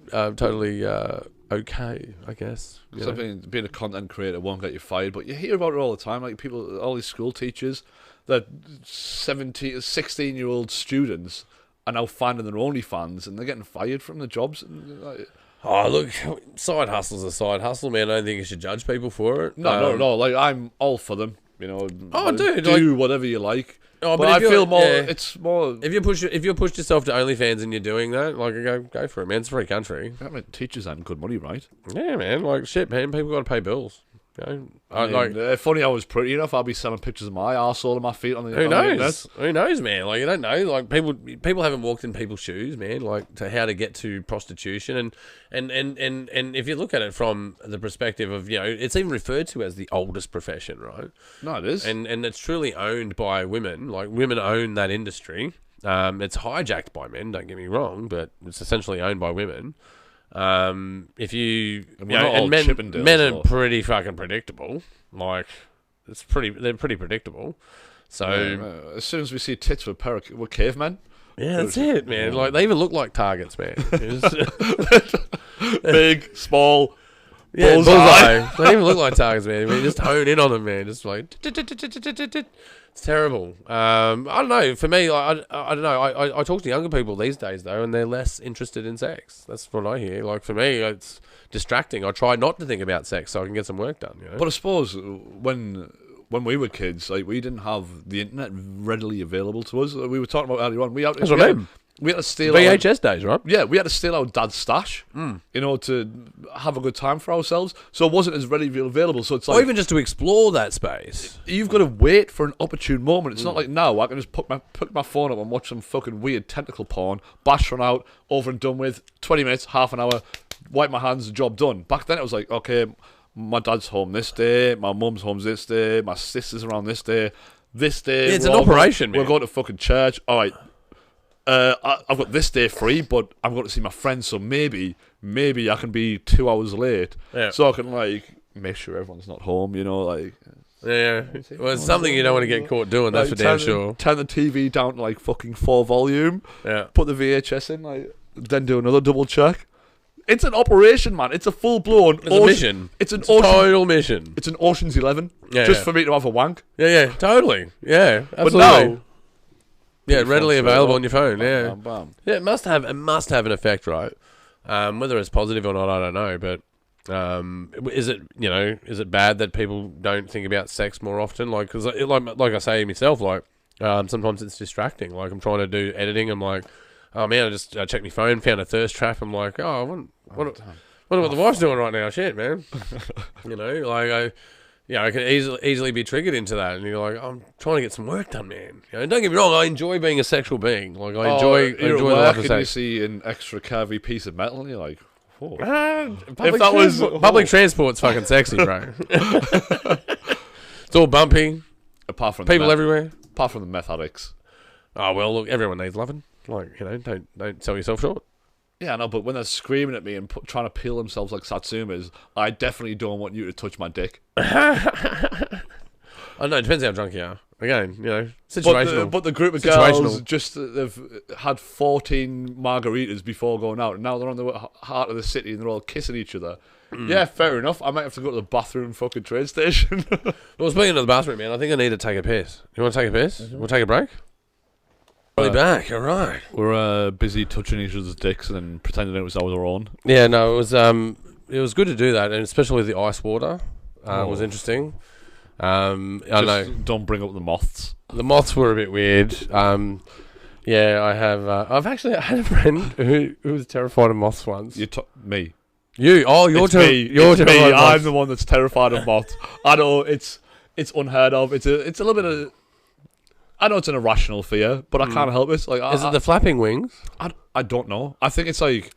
okay, I guess. You know? So being a content creator won't get you fired, but you hear about it all the time. Like people, all these school teachers, that 16-year-old students are now finding their OnlyFans and they're getting fired from their jobs. And, like, Oh, look, side hustle's a side hustle, man. I don't think you should judge people for it. no. Like I'm all for them. You know. Oh, dude, do whatever you like. Oh, but I if you're- feel more. yeah. It's more. If you pushed yourself to OnlyFans and you're doing that, like, go for it, man. It's a free country. I mean, teachers earn good money, right? Yeah, man. Like, shit, man. People got to pay bills. You know? I mean, if only I was pretty enough, I'd be selling pictures of my arsehole and my feet on the who on the internet. knows? Who knows, man? Like, you don't know. Like, people haven't walked in people's shoes, man. Like, to how to get to prostitution, and if you look at it from the perspective of, you know, it's even referred to as the oldest profession, right? No, it is. And it's truly owned by women. Like, women own that industry. It's hijacked by men. Don't get me wrong, but it's essentially owned by women. If you, And you we're know, not all and men Chippendales, are though. pretty fucking predictable. Like, they're pretty predictable. So As soon as we see tits, we're cavemen. yeah, that's it, man. Like, they even look like targets, man. Big, small. Yeah, Bullseye. bullseye. They even look like targets, man. We just hone in on them, man. Just like it's terrible. I don't know. For me, I don't know. I talk to younger people these days though, and they're less interested in sex. That's what I hear. Like, for me, it's distracting. I try not to think about sex so I can get some work done. You know? But I suppose when we were kids, like we didn't have the internet readily available to us. We were talking about earlier on. We had to steal VHS days, right? Yeah, we had to steal our dad's stash, you know, to have a good time for ourselves. So it wasn't as readily available. So it's like, Or even just to explore that space. you've got to wait for an opportune moment. It's not like now I can just pick my phone up and watch some fucking weird tentacle porn, bash one out, over and done with, 20 minutes, half an hour, wipe my hands, job done. Back then it was like, okay, my dad's home this day, my mum's home this day, my sister's around this day. Yeah, it's an operation, man. We're going to fucking church. All right. I've got this day free, but I'm going to see my friends, so maybe I can be 2 hours late, so I can like make sure everyone's not home. You know, like Yeah. Well, it's something you don't want to get caught doing. That's for damn sure. Turn the TV down to like fucking 4 volume. Yeah. Put the VHS in, like then do another double check. It's an operation, man. It's a full blown. It's a mission. It's an total mission. It's an Ocean's 11. Yeah, just yeah. for me to have a wank. Yeah, totally. Yeah, absolutely. But now, readily straight available up. on your phone. Bam, Yeah, bam, bam. yeah. It must have an effect, right? Whether it's positive or not, I don't know. But is it bad that people don't think about sex more often? Like, because like I say myself, like sometimes it's distracting. Like I'm trying to do editing, I'm like, oh man, I just checked my phone, found a thirst trap. I'm like, oh, I wonder what the wife's doing right now. Shit, man. I can easily be triggered into that, and you're like, I'm trying to get some work done, man. Don't get me wrong, I enjoy being a sexual being. Like I enjoy you're the at life work of and you sex. see an extra curvy piece of metal, and you're like, oh. Public transport's fucking sexy, bro. It's all bumpy. Apart from People everywhere. apart from the meth addicts. Oh well, look, everyone needs loving. Like don't sell yourself short. Yeah, I know, but when they're screaming at me and trying to peel themselves like Satsumas, I definitely don't want you to touch my dick. I know, it depends how drunk you are. Again, situational. But the group of girls just they've had 14 margaritas before going out, and now they're on the heart of the city and they're all kissing each other. Yeah, fair enough. I might have to go to the bathroom fucking train station. Well, speaking of the bathroom, man, I think I need to take a piss. You want to take a piss? We'll take a break? We'll be back, alright. We're busy touching each other's dicks and pretending it was our own. Yeah, no, it was good to do that, and especially with the ice water. It was interesting. I know. Don't bring up the moths. The moths were a bit weird. I have. I've actually had a friend who was terrified of moths once. Me. You? Oh, you're terrified. Me. I'm the one that's terrified of moths. I know it's unheard of. It's a little bit of. I know it's an irrational fear, but I can't help it. Like, is it the flapping wings? I don't know. I think it's like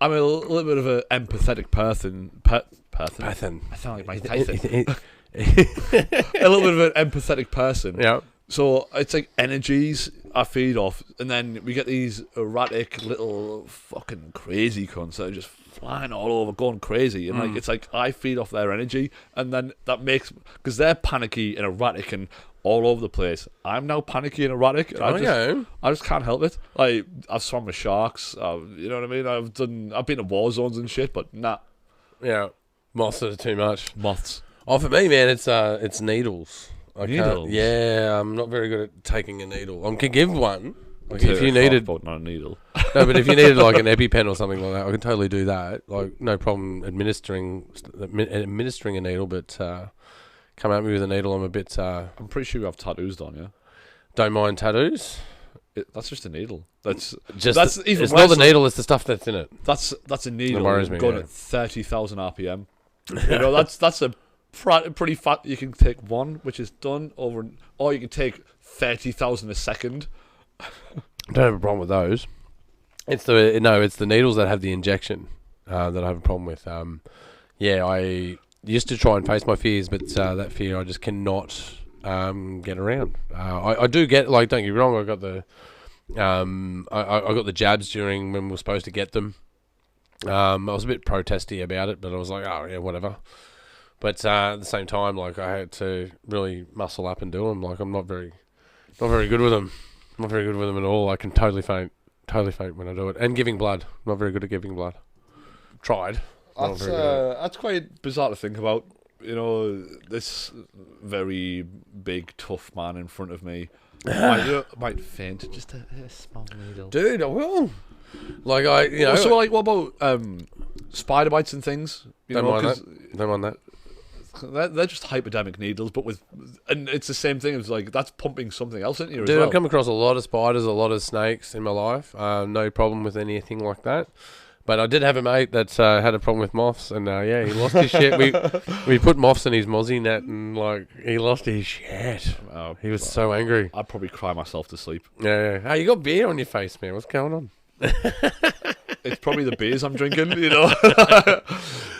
I'm a little bit of an empathetic person. Person. I sound like Mike Tyson. A little bit of an empathetic person. Yeah. So it's like energies I feed off, and then we get these erratic little fucking crazy cunts that are just flying all over, going crazy, and like it's like I feed off their energy, and then that makes because they're panicky and erratic and all over the place. I'm now panicky and erratic. And I just can't help it. Like I've swum with sharks. You know what I mean? I've been to war zones and shit, but nah. Yeah, moths are too much. Moths. Oh, for me, man, it's needles. Needles? Yeah, I'm not very good at taking a needle. I can give one. Like if you needed, not a needle. No, but if you needed like an EpiPen or something like that, I can totally do that. Like no problem administering a needle, but come at me with a needle, I'm a bit. I'm pretty sure you have tattoos on, yeah. Don't mind tattoos. That's just a needle. It's not the needle; it's the stuff that's in it. That's a needle Me, going at 30,000 RPM. You know, that's a pretty fat. You can take one, which is done over, or you can take 30,000 a second. I don't have a problem with those. It's the needles that have the injection that I have a problem with. I used to try and face my fears, but that fear I just cannot get around. I do get, like, don't get me wrong, I got the I got the jabs during when we were supposed to get them. I was a bit protesty about it, but I was like, oh yeah, whatever. But at the same time, like, I had to really muscle up and do them. Like, I'm not very good with them. Not very good with them at all. I can totally faint when I do it. And giving blood. I'm not very good at giving blood. Tried. That's quite bizarre to think about. You know, this very big, tough man in front of me might faint. Just a small needle. Dude, I will. Like, So, like, what about spider bites and things? Don't mind that. They're just hypodermic needles, but and it's the same thing as, like, that's pumping something else into you. Dude, I've come across a lot of spiders, a lot of snakes in my life. No problem with anything like that. But I did have a mate that had a problem with moths, and he lost his shit. We put moths in his mozzie net, and like he lost his shit. He was so angry. I'd probably cry myself to sleep. Yeah. Hey, you got beer on your face, man. What's going on? It's probably the beers I'm drinking, you know.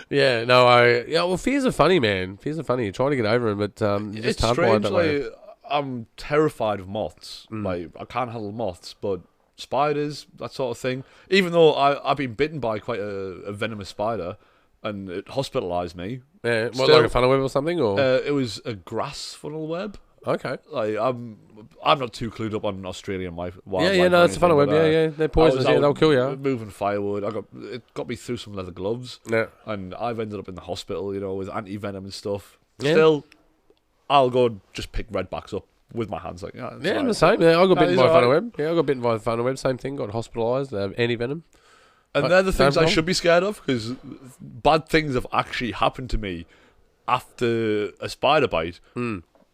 Well, fears are funny, man. Fears are funny. You're trying to get over them, but it's strange. Like, I'm terrified of moths. Like, I can't handle moths, but spiders, that sort of thing. Even though I've been bitten by quite a venomous spider, and it hospitalised me. Yeah, like a funnel web or something, or it was a grass funnel web. Okay. Like, I'm not too clued up on Australian wildlife. No, it's a funnel web. Yeah, they're poisonous. Yeah, they'll kill you. Moving firewood, it got me through some leather gloves. Yeah. And I've ended up in the hospital, you know, with anti-venom and stuff. Yeah. Still, I'll go just pick redbacks up. with my hands. Like, yeah, I'm the same. Yeah, I got bitten by a funnel right. web. Yeah, I got bitten by a funnel web. Same thing. Got hospitalised. Anti-venom. And they're the things no I should be scared of, because bad things have actually happened to me after a spider bite.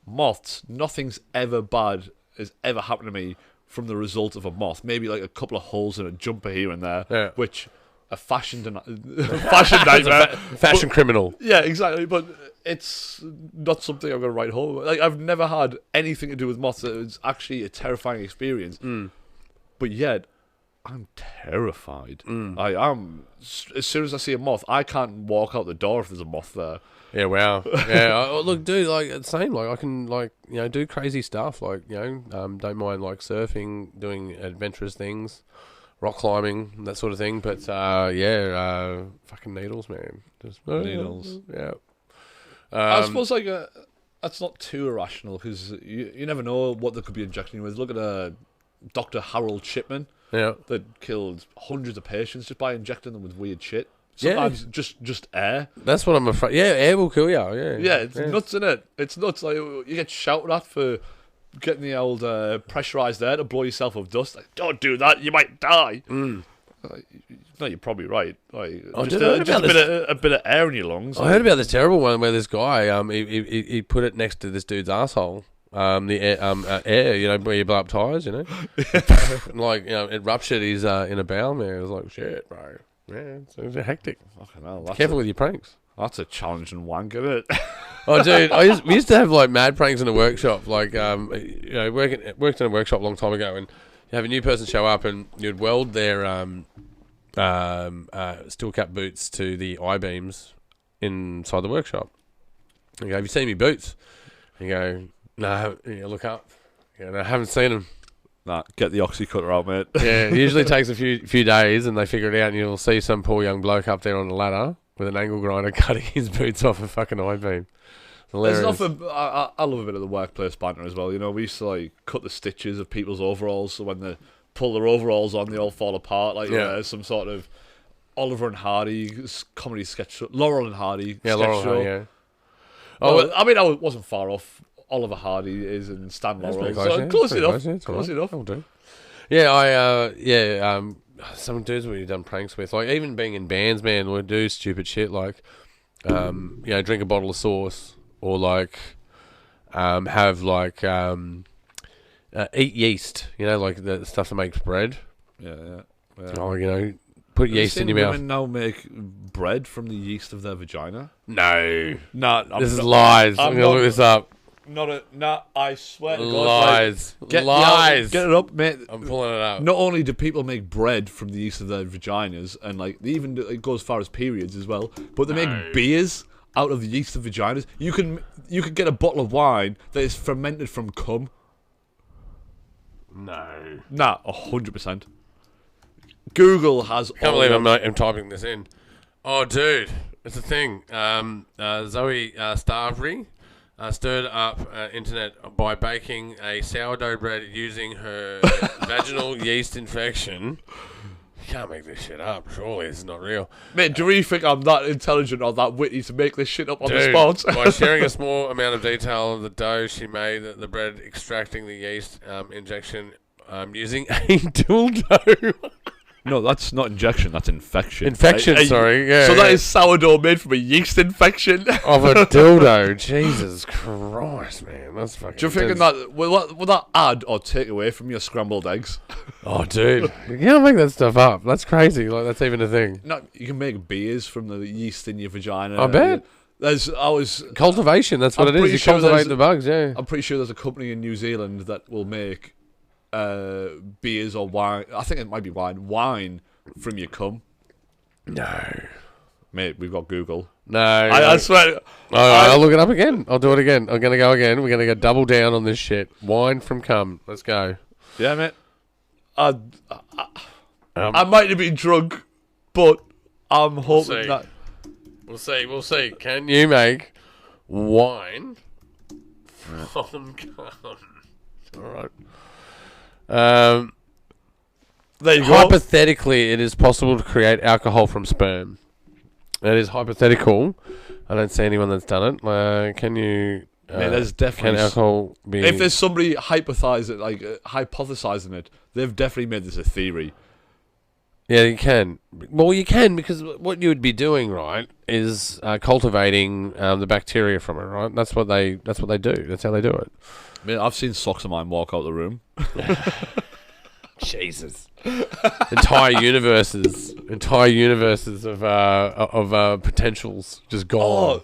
Moths, nothing's ever bad has ever happened to me from the result of a moth. Maybe like a couple of holes in a jumper here and there, which a fashion nightmare. Fashion criminal. Yeah, exactly. But it's not something I'm going to write home about. Like, I've never had anything to do with moths. It's actually a terrifying experience. But yet, I'm terrified. I am. As soon as I see a moth, I can't walk out the door if there's a moth there. Yeah, wow. Yeah, look, dude, like, it's the same. Like, I can, like, do crazy stuff. Like, don't mind, like, surfing, doing adventurous things, rock climbing, that sort of thing. But, fucking needles, man. Just, Needles. Yeah. I suppose, like, that's not too irrational, because you never know what they could be injecting you with. Look at Dr. Harold Shipman. Yeah. That killed hundreds of patients just by injecting them with weird shit. Sometimes just air. That's what I'm afraid. Yeah, air will kill you. Yeah. Yeah, it's nuts, isn't it? It's nuts. Like, you get shouted at for getting the old pressurised air to blow yourself with dust. Like, don't do that, you might die. Like, no, you're probably right. Like, just a bit of air in your lungs. I heard about this terrible one where this guy he put it next to this dude's asshole. The air, where you blow up tires, like, it ruptured his inner bowel, man. It was like, shit, bro. Yeah, it's hectic. Fucking hell, Careful with your pranks. That's a challenging wank, isn't it? Oh, dude, we used to have like mad pranks in the workshop. Like, worked in a workshop a long time ago, and you have a new person show up, and you'd weld their steel cap boots to the I-beams inside the workshop. You go, have you seen me boots? You go, no. You look up. You go, no, I haven't seen them. Nah, get the oxy cutter out, mate. Yeah, it usually takes a few days, and they figure it out, and you'll see some poor young bloke up there on the ladder with an angle grinder cutting his boots off a fucking I-beam. There's nothing. I love a bit of the workplace banter as well. We used to like cut the stitches of people's overalls, so when they pull their overalls on, they all fall apart. Like some sort of Oliver and Hardy comedy sketch show. Laurel and Hardy sketch Laurel show. Hardy, yeah. Well, I mean, I wasn't far off. Oliver Hardy is and Stan Laurel. Close enough. Close enough. I'll do. Yeah, some dudes we've done pranks with, like even being in bands, man, we'll do stupid shit like, drink a bottle of sauce, or like, have like, eat yeast, like the stuff that makes bread. Yeah. Oh, put yeast in your mouth. Women now make bread from the yeast of their vagina? No. This is lies. I'm going to look this up. I swear to God. Lies. Lies. Get it up, mate. I'm pulling it up. Not only do people make bread from the yeast of their vaginas, and like they even it goes as far as periods as well, but they make beers out of the yeast of vaginas. You can get a bottle of wine that is fermented from cum. No. 100%. Google has. I can't believe I'm typing this in. Oh, dude, it's a thing. Zoe Starvery stirred up internet by baking a sourdough bread using her vaginal yeast infection. You can't make this shit up. Surely this is not real. Mate, do you really think I'm that intelligent or that witty to make this shit up on the spot? By sharing a small amount of detail of the dough she made, the bread extracting the yeast injection using a dildo. No, that's not injection, that's infection. Infection, sorry. Yeah. So that is sourdough made from a yeast infection? Of a dildo. Jesus Christ, man. That's fucking... Do you think that will that add or take away from your scrambled eggs? Oh, dude. You can't make that stuff up. That's crazy. Like, that's even a thing. No, you can make beers from the yeast in your vagina. I bet. Cultivation, that's what it is. You cultivate the bugs, yeah. I'm pretty sure there's a company in New Zealand that will make beers or wine. I think it might be wine from your cum. No, mate, we've got Google. No, I swear. I'll look it up again. I'll do it again. I'm gonna go again. We're gonna go double down on this shit. Wine from cum. Let's go. Yeah, mate. I might have been drunk, but I'm hoping that we'll see. Can you make wine from cum? All right. There you go. Hypothetically, it is possible to create alcohol from sperm. It is hypothetical. I don't see anyone that's done it. Can you Man, there's definitely can alcohol be? if there's somebody hypothesizing it, they've definitely made this a theory. Yeah, you can. Well, you can because what you would be doing, right, is cultivating the bacteria from it, right? That's what they do. That's how they do it. I mean, I've seen socks of mine walk out the room. Jesus. entire universes of potentials just gone.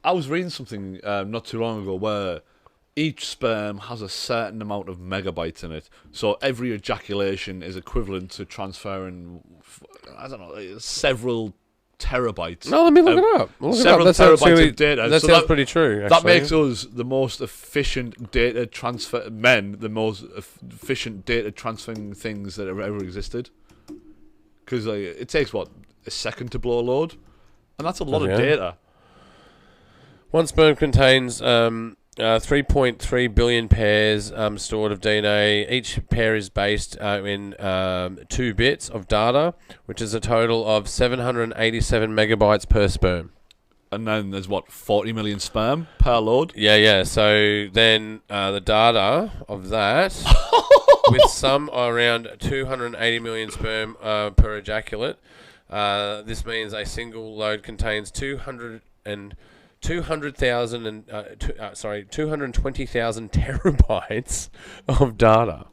I was reading something not too long ago where each sperm has a certain amount of megabytes in it. So every ejaculation is equivalent to transferring, I don't know, several terabytes. No, let me look it up. Several terabytes of data. That sounds pretty true, actually. That makes us the most efficient data transfer the most efficient data transferring things that have ever existed. Because it takes, what, a second to blow a load? And that's a lot of data. One sperm contains 3.3 billion pairs stored of DNA. Each pair is based in 2 bits of data, which is a total of 787 megabytes per sperm. And then there's, 40 million sperm per load? Yeah. So then the data of that, with some around 280 million sperm per ejaculate, this means a single load contains 220,000 terabytes of data.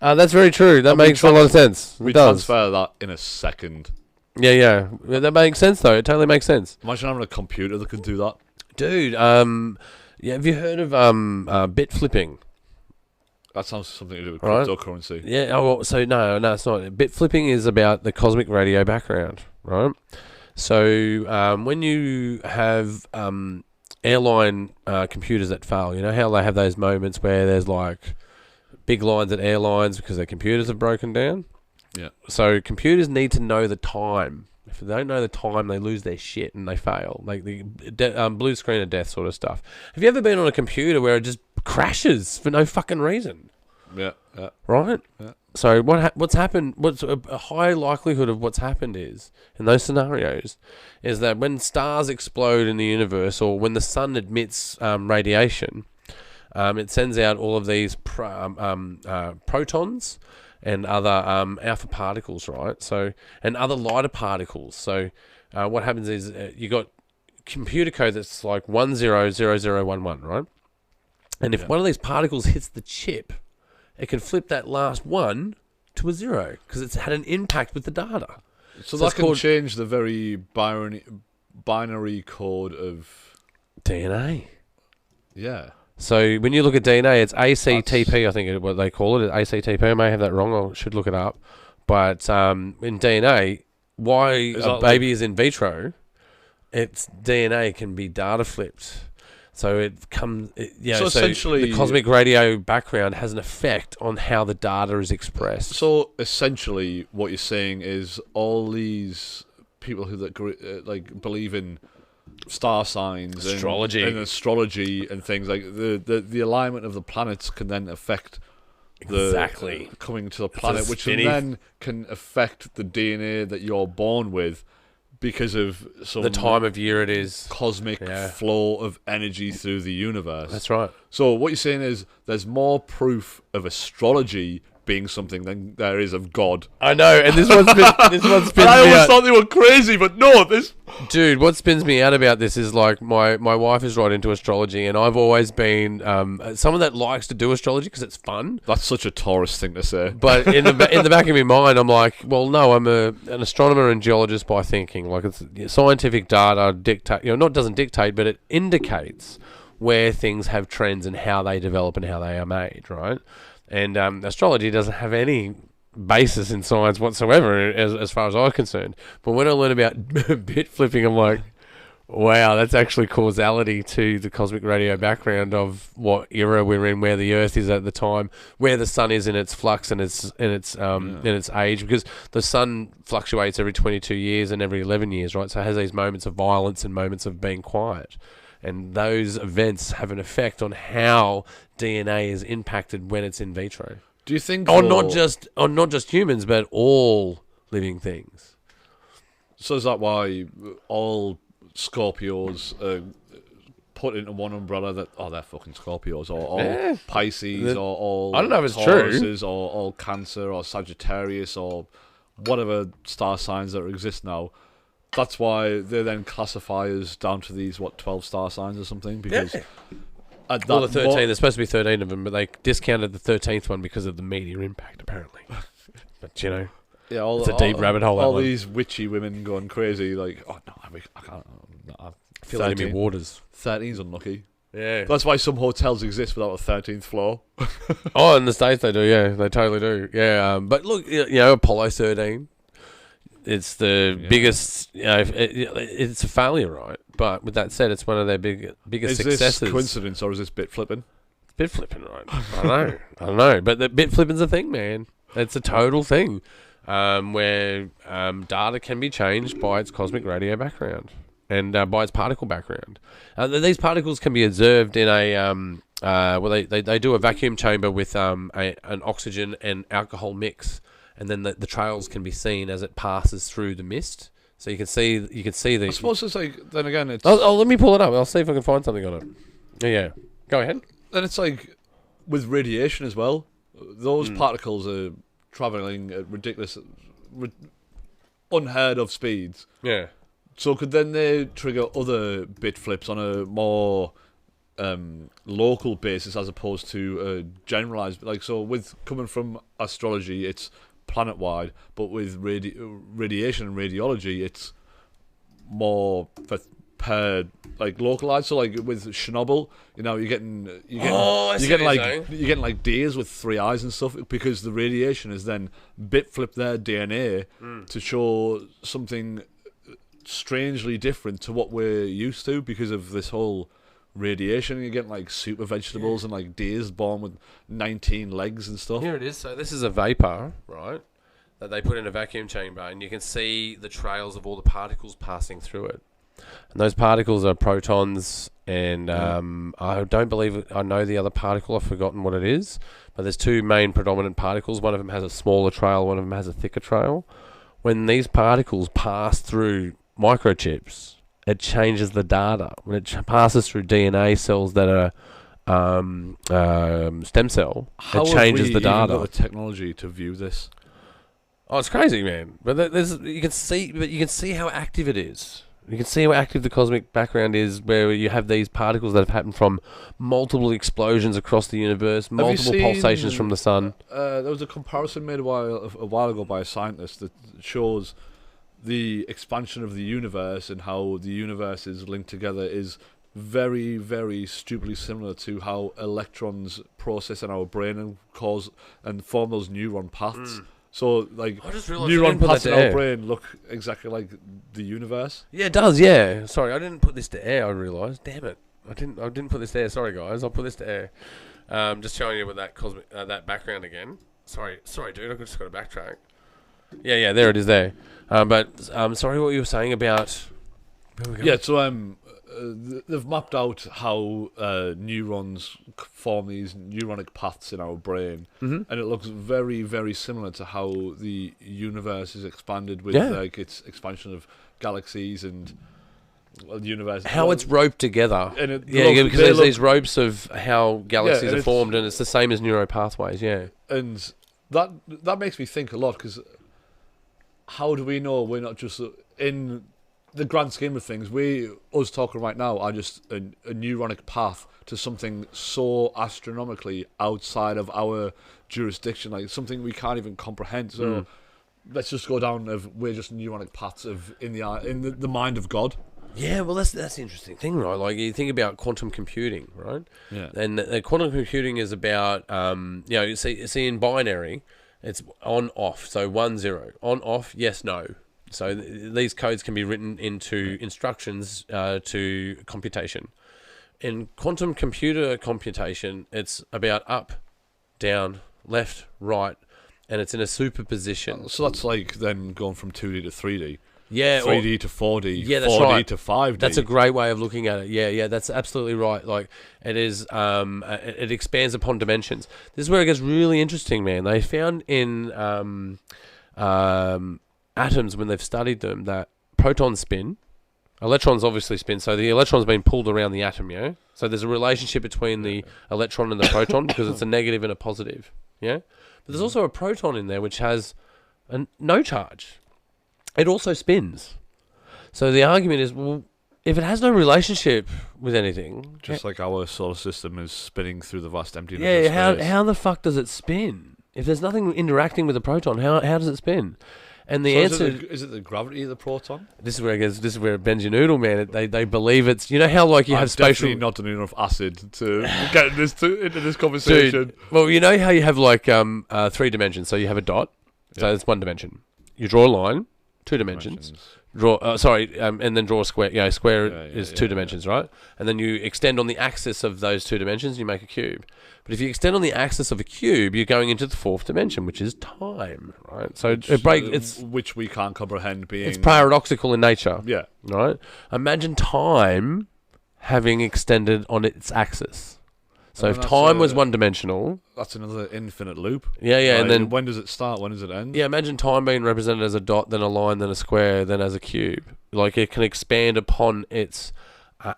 That's very true. That makes a lot of sense. We transfer that in a second. Yeah. That makes sense, though. It totally makes sense. Imagine having a computer that can do that. Dude, have you heard of bit flipping? That sounds something to do with cryptocurrency. Yeah, no, it's not. Bit flipping is about the cosmic radio background, right? So when you have airline computers that fail, you know how they have those moments where there's like big lines at airlines because their computers have broken down? Yeah. So computers need to know the time. If they don't know the time, they lose their shit and they fail. Like the blue screen of death sort of stuff. Have you ever been on a computer where it just crashes for no fucking reason? Yeah. Right? Yeah. So what's happened? What's a high likelihood of what's happened is in those scenarios is that when stars explode in the universe or when the sun emits radiation, it sends out all of these protons and other alpha particles, right? So and other lighter particles. So what happens is you got computer code that's like 100011, right? And if one of these particles hits the chip, it can flip that last one to a 0 because it's had an impact with the data. So that can change the very binary code of DNA. Yeah. So when you look at DNA, it's ACTP, I think what they call it. ACTP. I may have that wrong. I should look it up. But in DNA, why a baby is in vitro, its DNA can be data flipped. So it comes, so essentially, the cosmic radio background has an effect on how the data is expressed. So essentially, what you're saying is all these people who believe in star signs, astrology, and things like the alignment of the planets can then affect the coming to the planet, which then can affect the DNA that you're born with. Because of the time of year it is. Cosmic flow of energy through the universe. That's right. So what you're saying is there's more proof of astrology being something than there is of God. I know, and this one spins I always thought they were crazy, but no, this... Dude, what spins me out about this is like my wife is right into astrology, and I've always been someone that likes to do astrology because it's fun. That's such a Taurus thing to say. But in the back of my mind, I'm like, well, no, I'm an astronomer and geologist by thinking. Like it's scientific data doesn't dictate, but it indicates where things have trends and how they develop and how they are made, right? And astrology doesn't have any basis in science whatsoever, as far as I'm concerned. But when I learn about bit flipping, I'm like, wow, that's actually causality to the cosmic radio background of what era we're in, where the Earth is at the time, where the sun is in its flux and in its age, because the sun fluctuates every 22 years and every 11 years, right? So it has these moments of violence and moments of being quiet. And those events have an effect on how DNA is impacted when it's in vitro. Do you think not just humans, but all living things? So is that why all Scorpios are put into one umbrella that they're fucking Scorpios or all Pisces or all I don't know if it's Tauruses or all Cancer or Sagittarius or whatever star signs that exist now. That's why they then classify as down to these 12 star signs or something, because at the 13, there's supposed to be 13 of them, but they discounted the 13th one because of the media impact, apparently. But you know, it's a deep rabbit hole. All these witchy women going crazy, like, oh no, I can't. No, I feel enemy waters. 13's unlucky. Yeah, that's why some hotels exist without a 13th floor. Oh, in the States they do. Yeah, they totally do. Yeah, but look, you know, Apollo 13. It's the biggest. You know, it's a failure, right? But with that said, it's one of their biggest successes. Is this coincidence or is this bit flipping? It's bit flipping, right? I don't know. But the bit flipping's a thing, man. It's a total thing, where data can be changed by its cosmic radio background and by its particle background. These particles can be observed in a they do a vacuum chamber with an oxygen and alcohol mix. And then the trails can be seen as it passes through the mist, so you can see the. I suppose it's like, then again, it's. Let me pull it up. I'll see if I can find something on it. Yeah, go ahead. Then it's like with radiation as well. Those particles are traveling at ridiculous, unheard of speeds. Yeah. So could then they trigger other bit flips on a more local basis as opposed to a generalized? Like, so with coming from astrology, it's planet-wide, but with radiation and radiology, it's more per like localized. So like with Chernobyl, you know, you're getting like deers with 3 eyes and stuff, because the radiation is then bit flip their DNA to show something strangely different to what we're used to because of this whole radiation. You're getting like super vegetables and like deers born with 19 legs and stuff. Here it is. So this is a vapor, right, that they put in a vacuum chamber, and you can see the trails of all the particles passing through it. And those particles are protons, and I don't believe I know the other particle. I've forgotten what it is, but there's 2 main predominant particles. One of them has a smaller trail, one of them has a thicker trail. When these particles pass through microchips, it changes the data. When it passes through DNA cells that are stem cell, it changes the data. How have we got the technology to view this? Oh, it's crazy, man. But you can see how active it is. You can see how active the cosmic background is, where you have these particles that have happened from multiple explosions across the universe, multiple pulsations from the sun. There was a comparison made a while ago by a scientist that shows the expansion of the universe and how the universe is linked together is very, very stupidly similar to how electrons process in our brain and cause and form those neuron paths. So, like, neuron paths in our brain look exactly like the universe. Yeah, it does. Yeah. Sorry, I didn't put this to air. I realised. Damn it, I didn't put this to air. Sorry, guys. I'll put this to air. Just showing you with that cosmic that background again. Sorry, dude. I've just got to backtrack. Yeah. There it is. There. But sorry, what you were saying about. Yeah. So they've mapped out how neurons form these neuronic paths in our brain, and it looks very, very similar to how the universe is expanded with like its expansion of galaxies and the universe. How it's roped together. And because there's these ropes of how galaxies are formed, and it's the same as neuropathways. Yeah, and that makes me think a lot, because how do we know we're not just in the grand scheme of things, us talking right now are just a neuronic path to something so astronomically outside of our jurisdiction, like something we can't even comprehend. So let's just go down of we're just neuronic paths in the mind of God. Yeah, well, that's the interesting thing, right? Like, you think about quantum computing, right? Yeah. And quantum computing is about, you see in binary, it's on off, so 1 0, on off, yes no. So these codes can be written into instructions to computation. In quantum computer computation, it's about up, down, left, right, and it's in a superposition. So that's like then going from 2D to 3D. Yeah, 3D to 4D. Yeah, that's 4D right. to 5D. That's a great way of looking at it. Yeah, that's absolutely right. Like, it is, it expands upon dimensions. This is where it gets really interesting, man. They found in atoms, when they've studied them, that proton spin Electrons obviously spin. So the electron's been pulled around the atom, yeah? So there's a relationship between the electron and the proton because it's a negative and a positive, yeah? But there's also a proton in there which has no charge. It also spins. So the argument is, well, if it has no relationship with anything... Just like our solar system is spinning through the vast emptiness Yeah, of space. how the fuck does it spin? If there's nothing interacting with the proton, how does it spin? And the answer is it the gravity of the proton? this is where it bends your noodle, man. They believe it's, you know how like you have spatial. Definitely not doing enough acid to get into this conversation. Dude, well, you know how you have like 3 dimensions. So you have a dot, so it's 1 dimension. You draw a line, 2 dimensions. Draw and then draw a square. Yeah, square is 2 dimensions, right? And then you extend on the axis of those 2 dimensions, you make a cube. But if you extend on the axis of a cube, you're going into the 4th dimension, which is time, right? So which we can't comprehend being... It's paradoxical in nature. Yeah. Right? Imagine time having extended on its axis. So if time was one-dimensional... That's another infinite loop. Yeah, right? And then... When does it start? When does it end? Yeah, imagine time being represented as a dot, then a line, then a square, then as a cube. Like, it can expand upon its...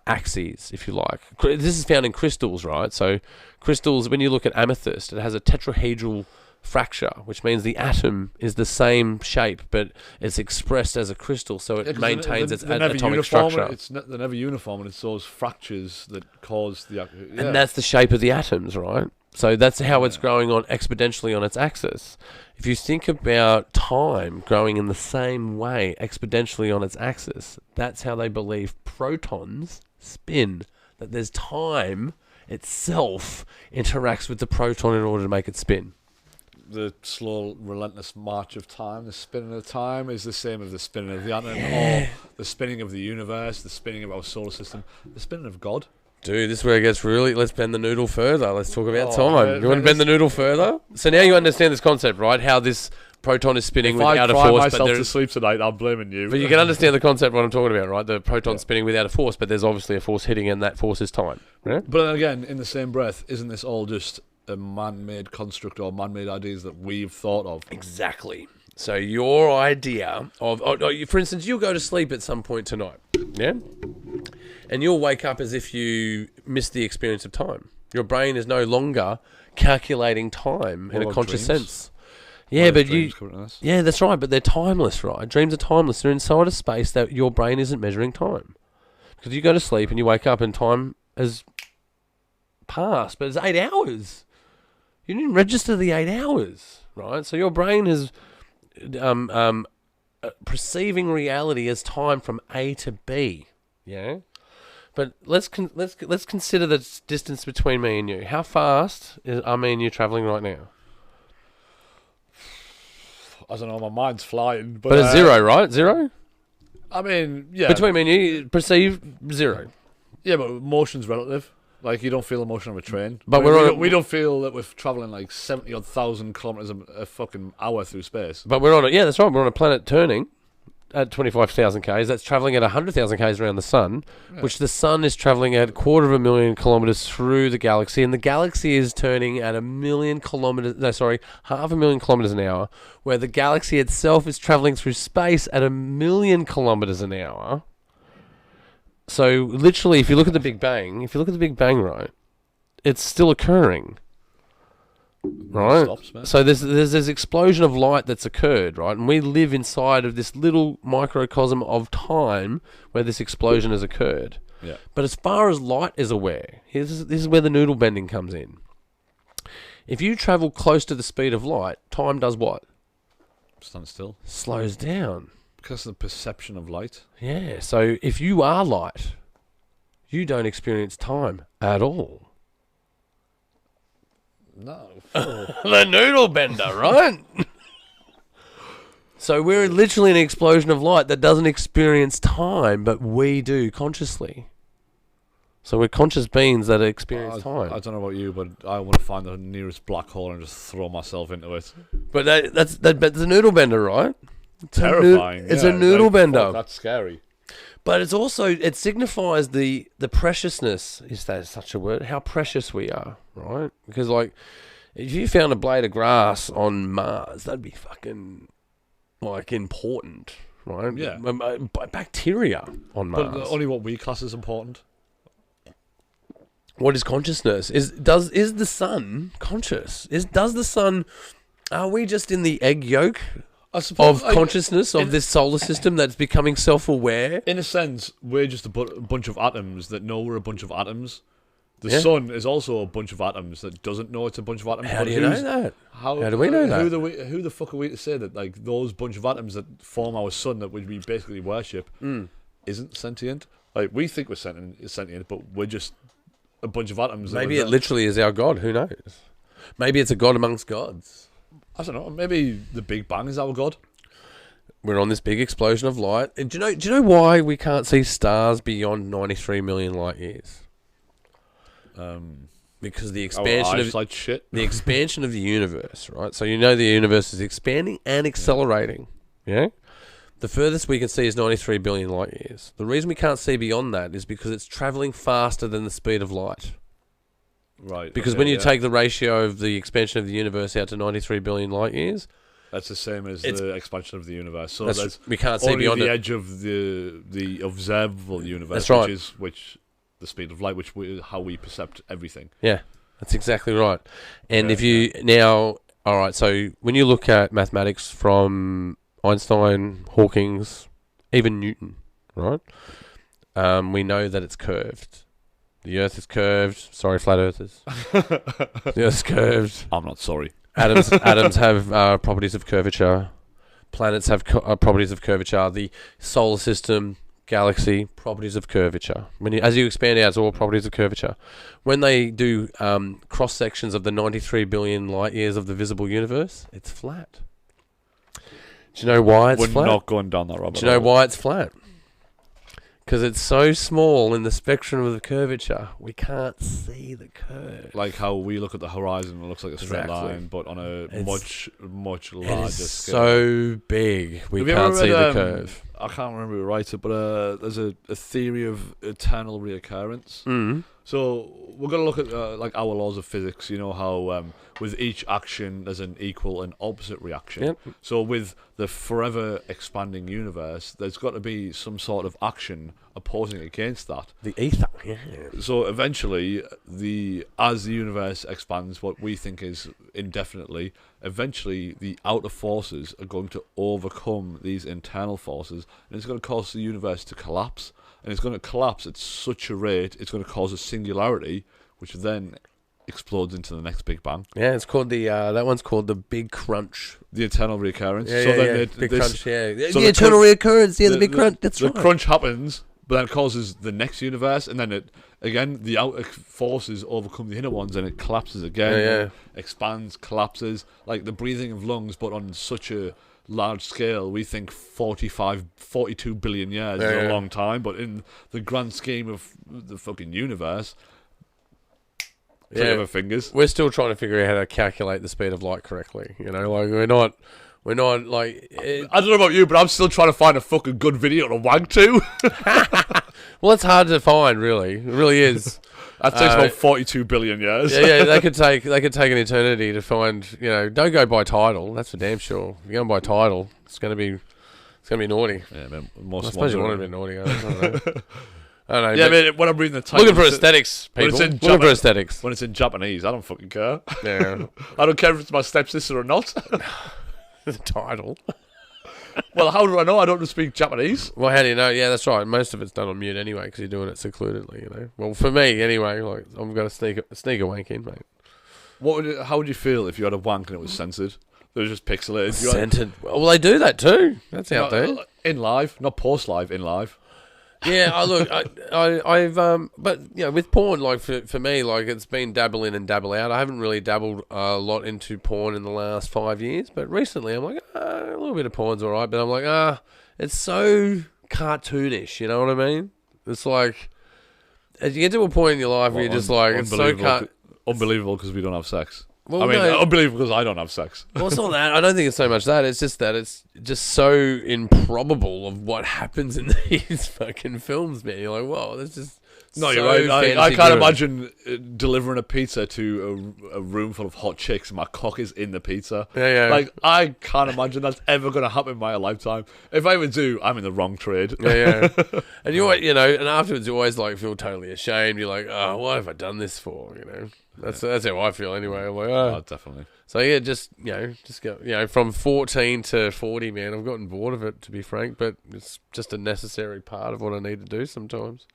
axes, if you like. This is found in crystals, right? So crystals, when you look at amethyst, it has a tetrahedral fracture, which means the atom is the same shape, but it's expressed as a crystal, so it maintains its atomic structure. They're never uniform, and it's those fractures that cause the... And that's the shape of the atoms, right? So that's how it's growing on exponentially on its axis. If you think about time growing in the same way, exponentially on its axis, that's how they believe protons spin. That there's time itself interacts with the proton in order to make it spin. The slow, relentless march of time, the spinning of time, is the same as the spinning of the atom, or the spinning of the universe, the spinning of our solar system, the spinning of God. Dude, this is where it gets really... Let's bend the noodle further. Let's talk about time. You want to bend the noodle further? So now you understand this concept, right? How this proton is spinning without a force. If I cry myself to sleep tonight, I'm blaming you. But you can understand the concept what I'm talking about, right? The proton spinning without a force, but there's obviously a force hitting, and that force is time. Right? But again, in the same breath, isn't this all just a man-made construct or man-made ideas that we've thought of? Exactly. So your idea of... for instance, you'll go to sleep at some point tonight, yeah? And you'll wake up as if you missed the experience of time. Your brain is no longer calculating time in a conscious sense. Yeah, but yeah, that's right. But they're timeless, right? Dreams are timeless. They're inside a space that your brain isn't measuring time. Because you go to sleep and you wake up and time has passed, but it's 8 hours. You didn't register the 8 hours, right? So your brain is perceiving reality as time from A to B. Yeah. But let's consider the distance between me and you. How fast are me and you travelling right now? I don't know, my mind's flying. But it's 0, right? 0? I mean, yeah. Between me and you, perceive 0. Yeah, but motion's relative. Like, you don't feel emotion on a train. But we don't feel that we're travelling like 70,000 thousand kilometres a fucking hour through space. But we're on a... Yeah, that's right. We're on a planet turning at 25,000 k's. That's travelling at 100,000 k's around the sun, which the sun is travelling at 250,000 kilometres through the galaxy, and the galaxy is turning at 1,000,000 kilometres... No, sorry, 500,000 kilometres an hour, where the galaxy itself is travelling through space at 1,000,000 kilometres an hour. So, literally, if you look at the Big Bang, right, it's still occurring. Right? Stops, so there's this explosion of light that's occurred, right? And we live inside of this little microcosm of time where this explosion has occurred. Yeah. But as far as light is aware, this is where the noodle bending comes in. If you travel close to the speed of light, time does what? Stand still. Slows down. Because of the perception of light. Yeah, so if you are light, you don't experience time at all. No. The noodle bender, right? So we're literally an explosion of light that doesn't experience time, but we do consciously. So we're conscious beings that experience time. I don't know about you, but I want to find the nearest black hole and just throw myself into it. But that's a noodle bender, right? Terrifying. It's a noodle bender. Oh, that's scary. But it's also, it signifies the preciousness, is that such a word? How precious we are, right? Because, like, if you found a blade of grass on Mars, that'd be fucking, like, important, right? Yeah. Bacteria on Mars. But only what we class as important. What is consciousness? Is the sun conscious? Does the sun? Are we just in the egg yolk I suppose, of consciousness of this solar system that's becoming self-aware? In a sense, we're just a bunch of atoms that know we're a bunch of atoms. The sun is also a bunch of atoms that doesn't know it's a bunch of atoms. How do you know that? How do we know that? Who the fuck are we to say that like those bunch of atoms that form our sun that we basically worship isn't sentient? Like we think we're sentient, but we're just a bunch of atoms. Maybe it literally is our god. Who knows? Maybe it's a god amongst gods. I don't know. Maybe the Big Bang is our god. We're on this big explosion of light. And do you know why we can't see stars beyond 93 million light years? Because the expansion the expansion of the universe, right? So the universe is expanding and accelerating. Yeah. The furthest we can see is 93 billion light years. The reason we can't see beyond that is because it's traveling faster than the speed of light. Right. Because when you take the ratio of the expansion of the universe out to 93 billion light years, that's the same as the expansion of the universe. So we can't see beyond the edge of the observable universe, that's right. which the speed of light, how we perceive everything. Yeah, that's exactly right. And if you all right, so when you look at mathematics from Einstein, Hawking's, even Newton, right? We know that it's curved. The Earth is curved. Sorry, flat earthers. The Earth's curved. I'm not sorry. Atoms have properties of curvature. Planets have properties of curvature. The solar system, galaxy, properties of curvature. As you expand out, it's all properties of curvature. When they do cross sections of the 93 billion light years of the visible universe, it's flat. Do you know why it's flat? We're not going down that rabbit hole. Do you know why it's flat? Because it's so small in the spectrum of the curvature, we can't see the curve. Like how we look at the horizon, it looks like a straight line, but on a much larger scale. So big, we can't see the curve. I can't remember who wrote it, but there's a theory of eternal reoccurrence. Mm-hmm. So we're going to look at like our laws of physics. You know how with each action there's an equal and opposite reaction. Yep. So with the forever expanding universe, there's got to be some sort of action opposing against that. The ether. Yeah. So eventually, as the universe expands, what we think is indefinitely, eventually the outer forces are going to overcome these internal forces, and it's going to cause the universe to collapse. And it's going to collapse at such a rate, it's going to cause a singularity, which then explodes into the next Big Bang. Yeah, it's called that one's called the Big Crunch. The eternal reoccurrence. Yeah, Big Crunch, yeah. So the eternal reoccurrence, yeah, the Big Crunch, that's right. The crunch happens, but then it causes the next universe, and then the outer forces overcome the inner ones, and it collapses again, expands, collapses, like the breathing of lungs, but on such a large scale. We think 42 billion years is a long time, but in the grand scheme of the fucking universe, our fingers. We're still trying to figure out how to calculate the speed of light correctly. Like we're not like. I don't know about you, but I'm still trying to find a fucking good video to wank to. Well, it's hard to find, really. It really is. That takes about 42 billion years. Yeah, they could take an eternity to find. Don't go by title. That's for damn sure. If you're going by title, it's gonna be naughty. Yeah, man. I suppose you want to be naughty. I don't know. I don't know. Yeah, man. When I'm reading the title, looking for aesthetics, people. Looking for aesthetics. When it's in Japanese, I don't fucking care. Yeah. I don't care if it's my stepsister or not. The title. Well, how do I know? I don't speak Japanese. Well, how do you know? Yeah, that's right. Most of it's done on mute anyway because you're doing it secludedly. Well, for me anyway, like I'm gonna sneak a wank in, mate. How would you feel if you had a wank and it was censored? It was just pixelated. Censored. Well, they do that too. That's out there. In live, not post live. In live. Yeah, look, I've but with porn, like for me, like it's been dabble in and dabble out. I haven't really dabbled a lot into porn in the last 5 years, but recently I'm like, a little bit of porn's alright, but I'm like, it's so cartoonish, you know what I mean? It's like, as you get to a point in your life where you're just like, it's so unbelievable because we don't have sex. Well, unbelievable because I don't have sex. Well, it's not that. I don't think it's so much that. It's just that it's just so improbable of what happens in these fucking films, man. You're like, whoa, that's just No, so you're right. I fantasy can't good. imagine delivering a pizza to a room full of hot chicks and my cock is in the pizza. Yeah, yeah. Like, I can't imagine that's ever going to happen in my lifetime. If I ever do, I'm in the wrong trade. Yeah, yeah. And you always, and afterwards you always like feel totally ashamed. You're like, oh, what have I done this for? That's how I feel anyway. I'm like, Oh, definitely. So yeah, just go, from 14 to 40, man. I've gotten bored of it, to be frank, but it's just a necessary part of what I need to do sometimes.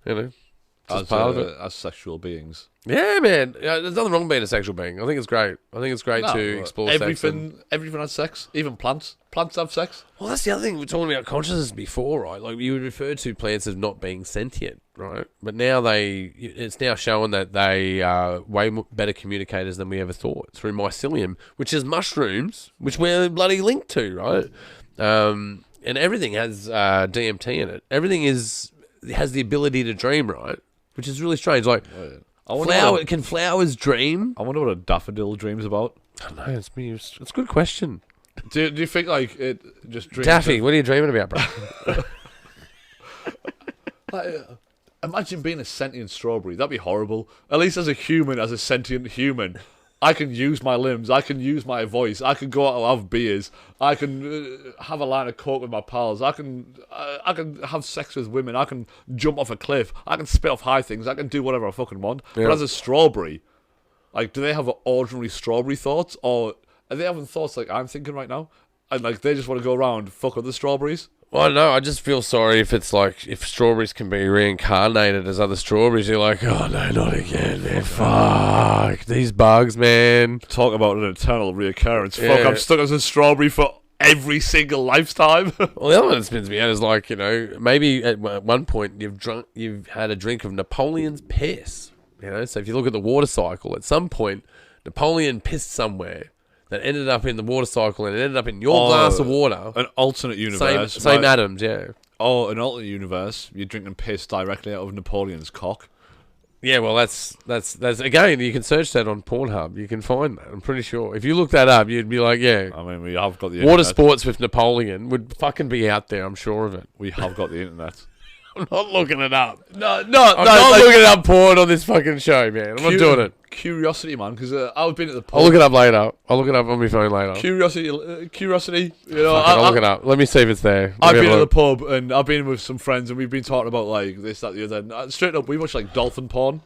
Just part of it. As sexual beings. Yeah, man. There's nothing wrong with being a sexual being. I think it's great. To explore everything. sex. Everything has sex. Even plants. Plants have sex. Well, that's the other thing. We were talking about consciousness before, right? Like, you would refer to plants as not being sentient, right? But now it's now shown that they are way better communicators than we ever thought through mycelium, which is mushrooms, which we're bloody linked to, right? And everything has DMT in it. Everything has the ability to dream, right? Which is really strange. Like, can flowers dream? I wonder what a daffodil dreams about. I don't know. It's a good question. Do you think like it just dreams? Daffy, what are you dreaming about, bro? Imagine being a sentient strawberry. That'd be horrible. At least as a human, as a sentient human, I can use my limbs. I can use my voice. I can go out and have beers. I can have a line of coke with my pals. I can have sex with women. I can jump off a cliff. I can spit off high things. I can do whatever I fucking want. Yeah. But as a strawberry, like, do they have ordinary strawberry thoughts, or are they having thoughts like I'm thinking right now? And like they just want to go around fuck other strawberries? Well, no, I just feel sorry if strawberries can be reincarnated as other strawberries. You're like, oh no, not again, man. Fuck these bugs, man. Talk about an eternal reoccurrence. Yeah. Fuck, I'm stuck as a strawberry for every single lifetime. Well, the other one that spins me out is like, maybe at one point you've had a drink of Napoleon's piss. So if you look at the water cycle, at some point Napoleon pissed somewhere that ended up in the water cycle and it ended up in your glass of water. An alternate universe. Same atoms, yeah. Oh, an alternate universe. You're drinking piss directly out of Napoleon's cock. Yeah, well, that's again, you can search that on Pornhub. You can find that. I'm pretty sure. If you look that up, you'd be like, yeah. I mean, we have got the water internet. sports with Napoleon would fucking be out there. I'm sure of it. We have got the internet. I'm not looking it up. I'm not looking up porn on this fucking show, man. I'm not doing it. Curiosity, man, because I've been at the pub. I'll look it up later. I'll look it up on my phone later. Curiosity. I'll look it up. Let me see if it's there. I've been at the pub and I've been with some friends and we've been talking about like this, that, the other. And straight up, we watch like dolphin porn.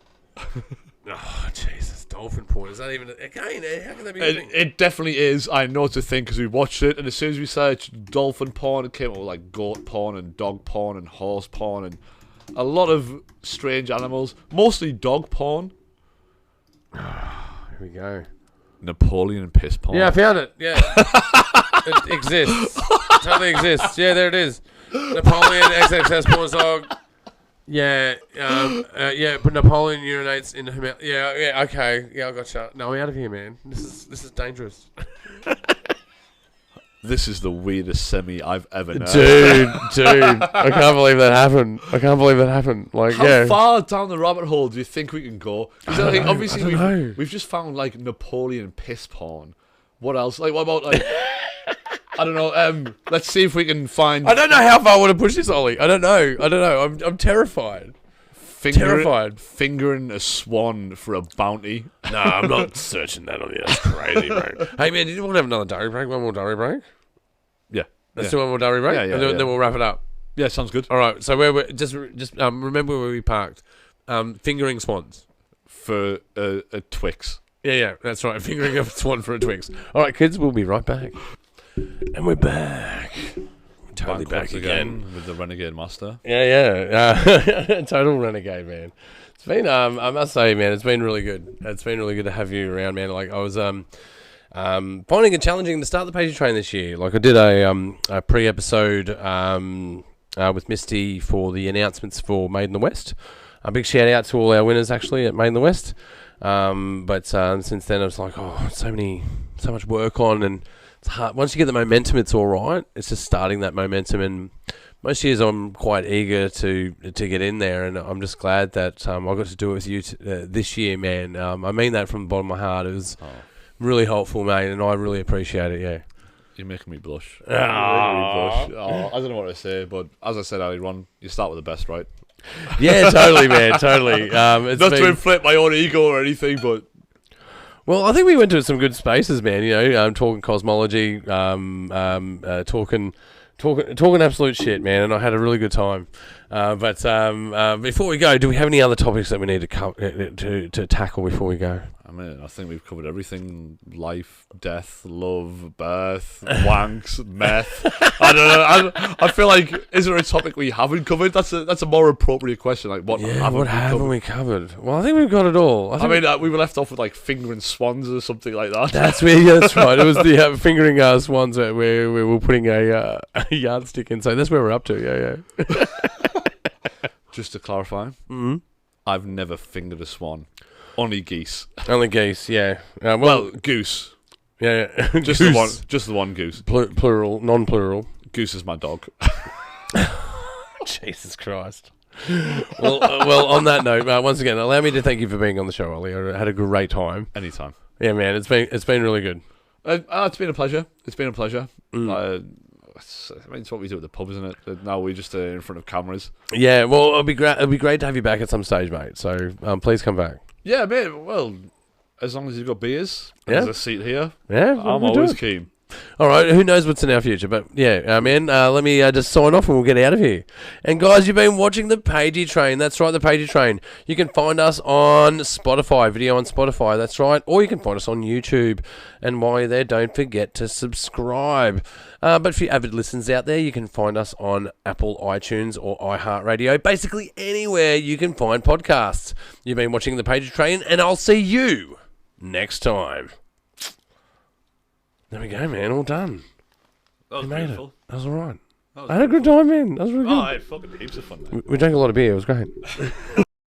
Oh Jesus, dolphin porn. Is that even again? How can that be? It definitely is. I know it's a thing because we watched it, and as soon as we searched dolphin porn, it came up with like goat porn and dog porn and horse porn and a lot of strange animals, mostly dog porn. Here we go. Napoleon and piss porn. Yeah, I found it. Yeah, it exists. It totally exists. Yeah, there it is. Napoleon XXS porn song. Yeah, but Napoleon urinates in her mouth. Yeah, okay. Yeah, I gotcha. No, we're out of here, man. This is dangerous. This is the weirdest semi I've ever known. Dude, I can't believe that happened. Like, how far down the rabbit hole do you think we can go? Because obviously we've just found like Napoleon piss porn. What else? Like, what about like? I don't know. Let's see if we can find. I don't know how far I want to push this, Ollie. I don't know. I'm terrified. Fingering a swan for a bounty. No, I'm not searching that on you. That's crazy, bro. Hey, man, did you want to have another diary break? One more diary break? Yeah. Let's do one more diary break? Yeah, then we'll wrap it up. Yeah, sounds good. All right, so we're just remember where we parked. Fingering swans. For a Twix. Yeah, that's right. Fingering a swan for a Twix. All right, kids, we'll be right back. And we're back. Totally back again with the Renegade Master. Yeah. Total renegade, man. It's been, I must say, man, it's been really good. It's been really good to have you around, man. Like, I was finding it challenging to start the Pagey train this year. Like, I did a pre-episode with Misty for the announcements for Made in the West. A big shout out to all our winners, actually, at Made in the West. But since then, I was like, oh, so much work on, and it's hard. Once you get the momentum, it's all right. It's just starting that momentum, and most years I'm quite eager to get in there, and I'm just glad that I got to do it with you this year, man. I mean that from the bottom of my heart. It was really helpful, mate, and I really appreciate it. Yeah, you're making me blush. I I don't know what to say, but as I said earlier on, you start with the best, right? Yeah, totally, man, totally. It's Not been, to inflate my own ego or anything, but well, I think we went to some good spaces, man. You know, talking cosmology, talking absolute shit, man, and I had a really good time. But before we go, do we have any other topics that we need to tackle before we go? I mean, I think we've covered everything: life, death, love, birth, wanks, meth. I don't know. I feel like, is there a topic we haven't covered? That's a more appropriate question. Like, what haven't we covered? Well, I think we've got it all. I mean, we were left off with like fingering swans or something like that. That's right. It was the fingering swans where we were putting a yardstick in. So that's where we're up to. Yeah. Just to clarify, I've never fingered a swan. Only geese. Only geese, yeah. Well, goose. Yeah. Just the one. Just the one goose. Plural, non-plural. Goose is my dog. Jesus Christ. Well, on that note, once again, allow me to thank you for being on the show, Ollie. I had a great time. Anytime. Yeah, man, it's been really good. It's been a pleasure. It's been a pleasure. I mean, it's what we do at the pub, isn't it? Now we're just in front of cameras. Yeah, well, it'll be great to have you back at some stage, mate. So please come back. Yeah, mate. Well, as long as you've got beers, there's a seat here. Yeah, I'm always keen. All right, who knows what's in our future, but yeah, man, let me just sign off and we'll get out of here. And guys, you've been watching the Pagey Train. That's right, the Pagey Train. You can find us on Spotify, video on Spotify, that's right, or you can find us on YouTube. And while you're there, don't forget to subscribe. But for you avid listeners out there, you can find us on Apple, iTunes, or iHeartRadio. Basically anywhere you can find podcasts. You've been watching the Pagey Train, and I'll see you next time. There we go, man. All done. That was beautiful. That was all right. I had a good time, man. That was really good. I had fucking heaps of fun, man. We drank a lot of beer. It was great.